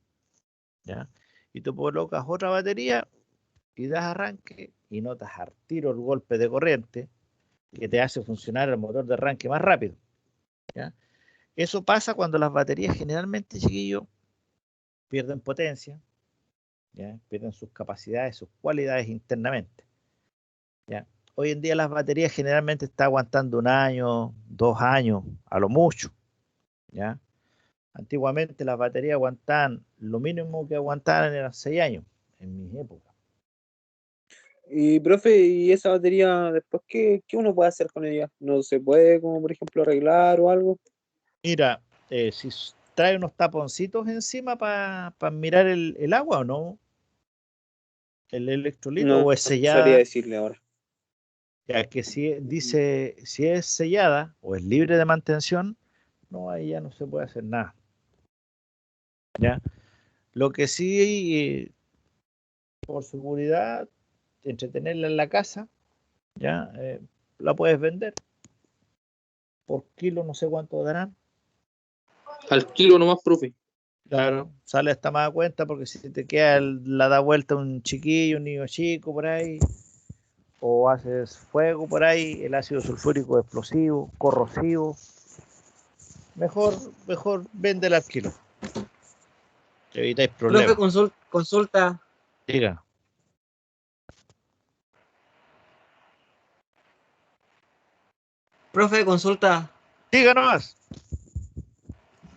¿Ya? Y tú colocas otra batería y das arranque y notas al tiro el golpe de corriente que te hace funcionar el motor de arranque más rápido. ¿Ya? Eso pasa cuando las baterías generalmente, chiquillos, pierden potencia, ¿ya? Pierden sus capacidades, sus cualidades internamente. ¿Ya? Hoy en día las baterías generalmente están aguantando 1 año, 2 años, a lo mucho. ¿Ya? Antiguamente las baterías aguantaban, lo mínimo que aguantaban eran 6 años, en mi época. Y profe, ¿y esa batería después qué uno puede hacer con ella? ¿No se puede, como por ejemplo, arreglar o algo? Mira, si trae unos taponcitos encima para mirar el agua o no, el electrolito, No, o es no sabría sellada, decirle ahora. ya que si dice si es sellada o es libre de mantención, no, ahí ya no se puede hacer nada. ¿Ya? Lo que sí, por seguridad, entretenerla en la casa, ya la puedes vender por kilo, no sé cuánto darán. Al kilo nomás, profe. Claro, sale hasta más a cuenta porque si te queda la da vuelta un chiquillo, un niño chico por ahí, o haces fuego por ahí, el ácido sulfúrico es explosivo, corrosivo, mejor véndela al kilo. Te evitáis Profe, problemas. consulta. Diga. Profe, consulta. Diga nomás.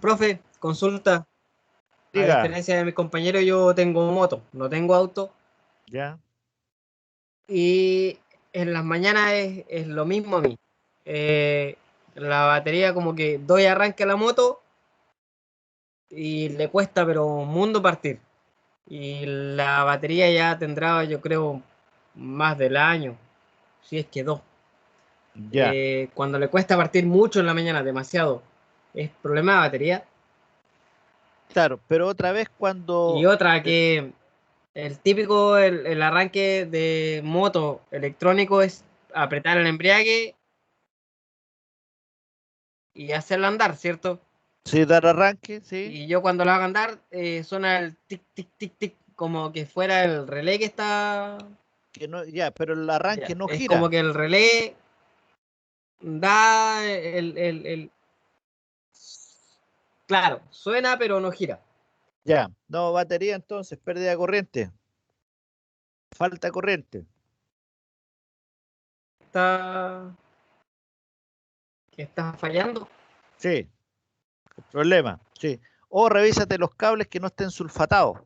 Profe, consulta. A Diga. diferencia de mis compañeros, yo tengo moto, no tengo auto. Ya. Y en las mañanas es lo mismo a mí. La batería como que doy arranque a la moto y le cuesta pero un mundo partir. Y la batería ya tendrá, yo creo, más del año, si es que 2. Ya. Cuando le cuesta partir mucho en la mañana, demasiado, ¿es problema de batería? Claro, pero otra vez Y cuando... otra que el típico, el arranque de moto electrónico es apretar el embriague y hacerlo andar, ¿cierto? Sí, dar arranque, sí. Y yo cuando lo hago andar, suena el tic, tic, tic, tic, como que fuera el relé que está... Que no, ya, pero el arranque Ya, no es como gira. que el relé da el... Claro, suena pero no gira. Ya. No, batería entonces, pérdida de corriente. Falta de corriente. Está... que está fallando. Sí, el problema. Sí. O revísate los cables que no estén sulfatados.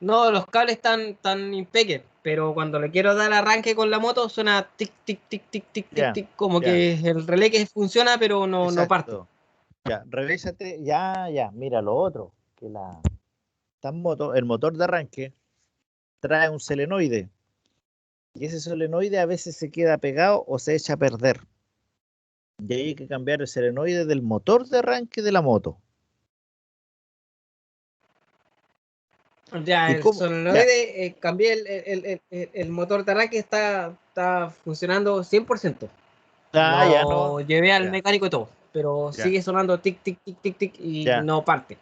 No, los cables están impecables, pero cuando le quiero dar arranque con la moto suena tic, tic, tic, tic, tic, tic, Ya, tic, como ya. que es el relé que funciona pero no parte. Exacto. Ya, revísate, ya, mira lo otro, que estas motos, el motor de arranque trae un solenoide y ese solenoide a veces se queda pegado o se echa a perder. Y ahí hay que cambiar el solenoide del motor de arranque de la moto. Ya, ¿Y el cómo? Ya. solenoide, cambié el motor de arranque, está funcionando 100%. Ah, ya Lo no. llevé al Ya, mecánico y todo, pero ya, sigue sonando tic, tic, tic, tic, tic y ya. no parte.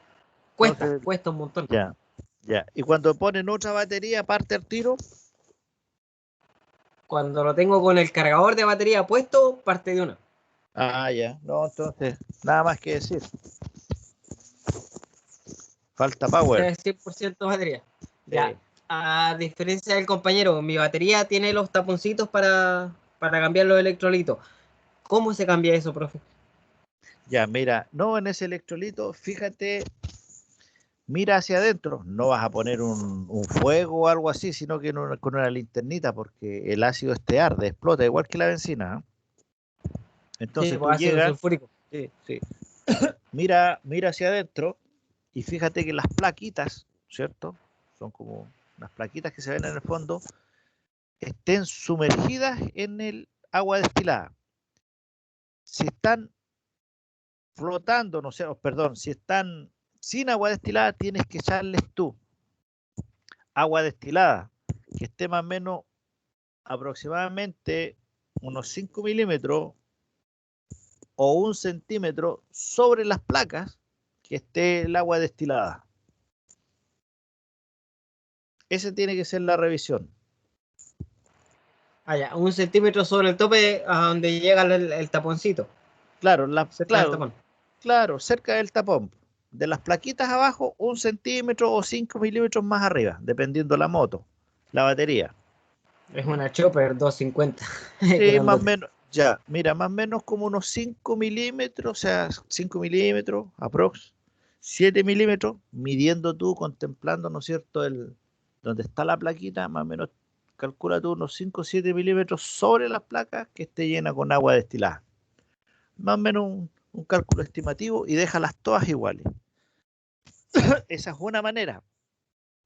Entonces, Cuesta un montón. ya, ya. Y cuando ponen otra batería, parte al tiro. Cuando lo tengo con el cargador de batería puesto, parte de una. Ah, ya. No, entonces, nada más que decir. Falta power. Es 100% batería. Sí. Ya, a diferencia del compañero, mi batería tiene los taponcitos para cambiar los electrolitos. ¿Cómo se cambia eso, profe? Ya, mira, no en ese electrolito, fíjate, mira hacia adentro. No vas a poner un fuego o algo así, sino que con una linternita, porque el ácido este arde, explota, igual que la benzina. ¿eh? Sí, Entonces tú pues ácido llegas, sulfúrico. sí, sí. Mira hacia adentro y fíjate que las plaquitas, ¿cierto? Son como unas plaquitas que se ven en el fondo, estén sumergidas en el agua destilada. Si están flotando, no sé, perdón, si están sin agua destilada, tienes que echarles tú agua destilada, que esté más o menos aproximadamente unos 5 milímetros o 1 centímetro sobre las placas que esté el agua destilada. Esa tiene que ser la revisión. Ah, ya, 1 centímetro sobre el tope a donde llega el taponcito. Claro, Cerca del tapón. claro, cerca del tapón. De las plaquitas abajo, 1 centímetro o 5 milímetros más arriba, dependiendo la moto, la batería. Es una Chopper 250. Sí, más o Grandota. menos, ya, mira, más o menos como unos 5 milímetros, o sea, 5 milímetros, aprox, 7 milímetros, midiendo tú, contemplando, ¿no es cierto?, donde está la plaquita, más o menos, calcula tú unos 5 o 7 milímetros sobre las placas que esté llena con agua destilada. Más o menos un cálculo estimativo y déjalas todas iguales. Esa es una manera.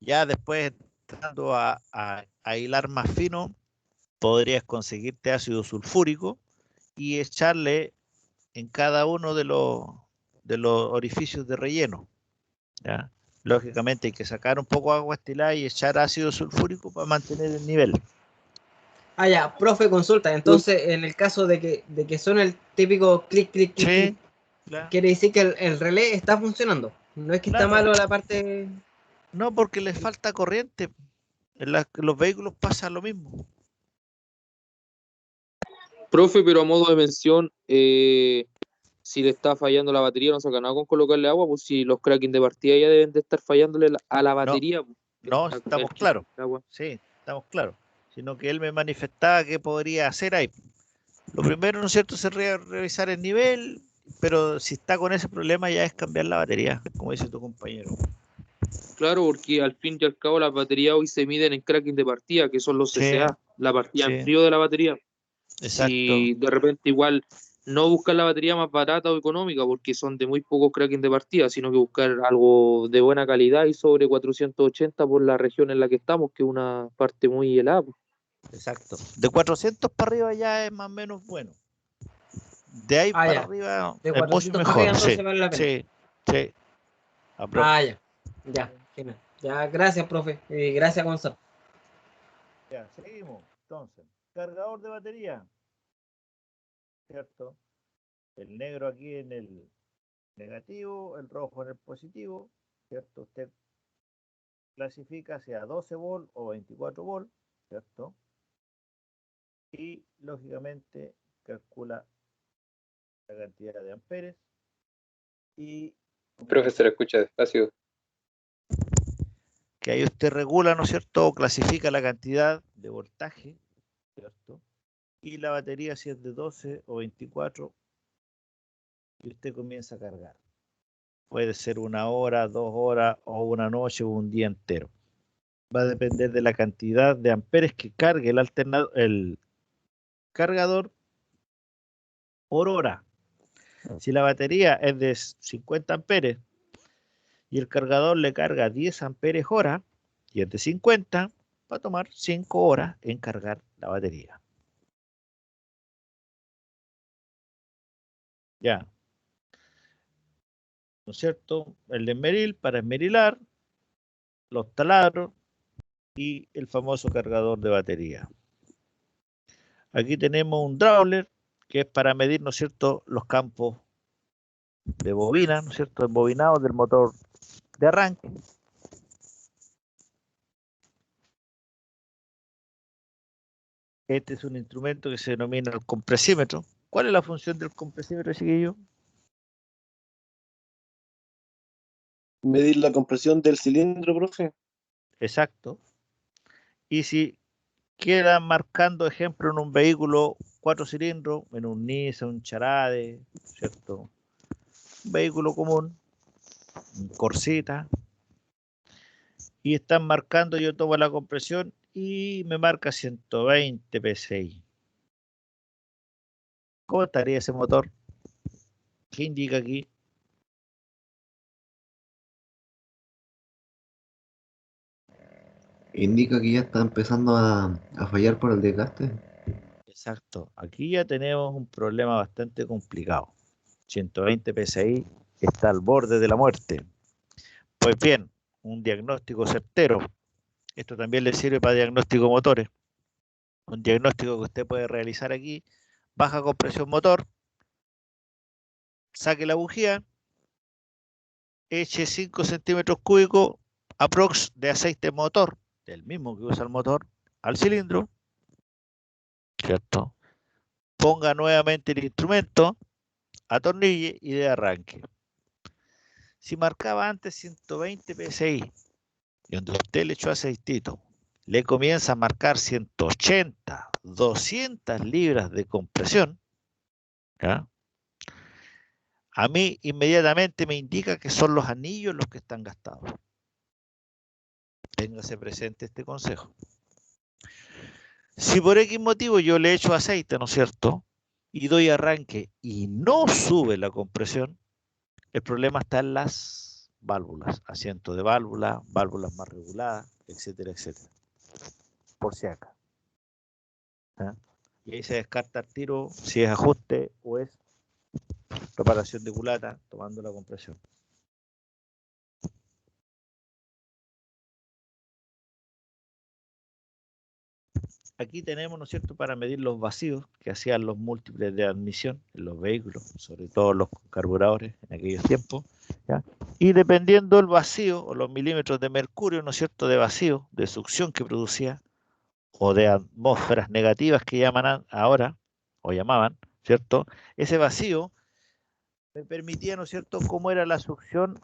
Ya después, entrando a hilar más fino, podrías conseguirte ácido sulfúrico y echarle en cada uno de los orificios de relleno. ¿ya? Lógicamente hay que sacar un poco de agua destilada y echar ácido sulfúrico para mantener el nivel. Ah, ya, profe, consulta. Entonces, en el caso de que suene el típico clic, clic, clic, clic, Sí, claro. quiere decir que el relé está funcionando. No es que está Claro. malo la parte. No, porque les falta corriente. En los vehículos pasa lo mismo. Profe, pero a modo de mención, si le está fallando la batería, no saca nada con colocarle agua, pues si los Kraken de partida ya deben de estar fallándole a la batería. Pues, No, está con estamos el claros. agua. Sí, estamos claros. Sino que él me manifestaba que podría hacer ahí. Lo primero, ¿no es cierto?, sería revisar el nivel, pero si está con ese problema ya es cambiar la batería, como dice tu compañero. Claro, porque al fin y al cabo las baterías hoy se miden en Kraken de partida, que son los Sí, CCA, la partida sí, en frío de la batería. exacto. Si de repente igual no buscar la batería más barata o económica, porque son de muy pocos Kraken de partida, sino que buscar algo de buena calidad y sobre 480 por la región en la que estamos, que es una parte muy helada. Pues. Exacto. De 400 para arriba ya es más o menos bueno. De ahí Ah, para ya. arriba De es mucho 400 para arriba, mejor. Sí, entonces vale la pena. sí, sí. Ah, ya. Ya, genial. Ya, gracias, profe. Gracias, Gonzalo. Ya, seguimos. Entonces, cargador de batería. ¿Cierto? El negro aquí en el negativo, el rojo en el positivo. ¿Cierto? Usted clasifica sea 12 volt o 24 volt. ¿Cierto? Y lógicamente calcula la cantidad de amperes y Profesor, escucha despacio. que ahí usted regula, ¿no es cierto? O clasifica la cantidad de voltaje, ¿cierto? Y la batería si es de 12 o 24 y usted comienza a cargar. Puede ser 1 hora, 2 horas o una noche o un día entero. Va a depender de la cantidad de amperes que cargue el cargador por hora. Si la batería es de 50 amperes y el cargador le carga 10 amperes hora y es de 50, va a tomar 5 horas en cargar la batería. Ya. ¿No es cierto? El de esmeril para esmerilar, los taladros y el famoso cargador de batería. Aquí tenemos un Drawler que es para medir, ¿no es cierto?, los campos de bobina, ¿no es cierto?, embobinados del motor de arranque. Este es un instrumento que se denomina el compresímetro. ¿Cuál es la función del compresímetro, chiquillo? Medir la compresión del cilindro, profe. Exacto. Y si queda marcando ejemplo en un vehículo 4 cilindros, en un Nissan, un Charade, ¿cierto? Un vehículo común, un Corsita, y están marcando, yo tomo la compresión y me marca 120 PSI. ¿Cómo estaría ese motor? ¿Qué indica aquí? Indica que ya está empezando a fallar por el desgaste. Exacto. Aquí ya tenemos un problema bastante complicado. 120 PSI está al borde de la muerte. Pues bien, un diagnóstico certero. Esto también le sirve para diagnóstico de motores. Un diagnóstico que usted puede realizar aquí. Baja compresión motor. Saque la bujía. Eche 5 centímetros cúbicos aprox de aceite motor, del mismo que usa el motor, al cilindro. ¿Cierto? Ponga nuevamente el instrumento, atornille y de arranque. Si marcaba antes 120 PSI y donde usted le echó aceitito, le comienza a marcar 180, 200 libras de compresión, ¿ya? A mí inmediatamente me indica que son los anillos los que están gastados. Téngase presente este consejo. Si por X motivo yo le echo aceite, ¿no es cierto?, y doy arranque y no sube la compresión, el problema está en las válvulas, asiento de válvula, válvulas más reguladas, etcétera, etcétera. Por si acá. ¿Ah? Y ahí se descarta el tiro si es ajuste o es reparación de culata tomando la compresión. Aquí tenemos, ¿no es cierto?, para medir los vacíos que hacían los múltiples de admisión en los vehículos, sobre todo los carburadores en aquellos tiempos, ¿ya? Y dependiendo del vacío o los milímetros de mercurio, ¿no es cierto?, de vacío, de succión que producía, o de atmósferas negativas que llaman ahora, o llamaban, ¿cierto? Ese vacío me permitía, ¿no es cierto?, cómo era la succión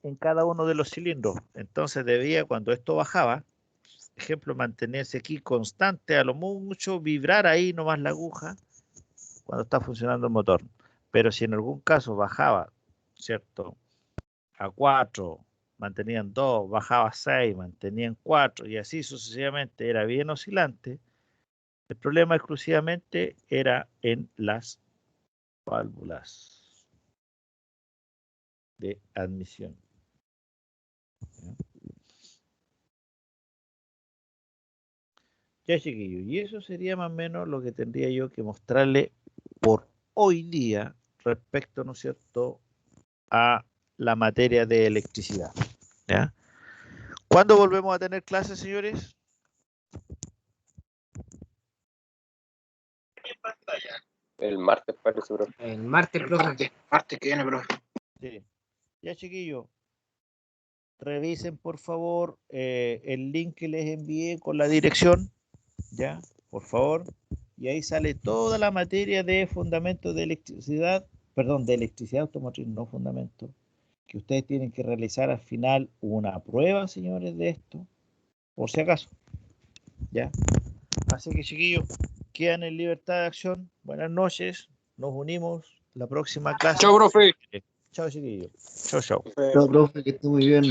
en cada uno de los cilindros. Entonces debía, cuando esto bajaba, ejemplo, mantenerse aquí constante, a lo mucho vibrar ahí nomás la aguja cuando está funcionando el motor. Pero si en algún caso bajaba, ¿cierto?, a 4, mantenían 2, bajaba a 6, mantenían 4 y así sucesivamente, era bien oscilante. El problema exclusivamente era en las válvulas de admisión. Ya, chiquillos, y eso sería más o menos lo que tendría yo que mostrarle por hoy día respecto, ¿no es cierto?, a la materia de electricidad. ¿Ya? ¿Cuándo volvemos a tener clases, señores? El martes parece, profe. El martes, El profe. martes que viene, profe. Sí. Ya, chiquillos, revisen por favor el link que les envié con la dirección, ya, por favor, y ahí sale toda la materia de fundamentos de electricidad, perdón, de electricidad automotriz, no fundamentos, que ustedes tienen que realizar al final una prueba, señores, de esto, por si acaso, ya. Así que, chiquillos, quedan en libertad de acción. Buenas noches, nos unimos la próxima clase. Chao, profe. Chao, chiquillos. Chao, chao. Chao, profe, que esté muy bien.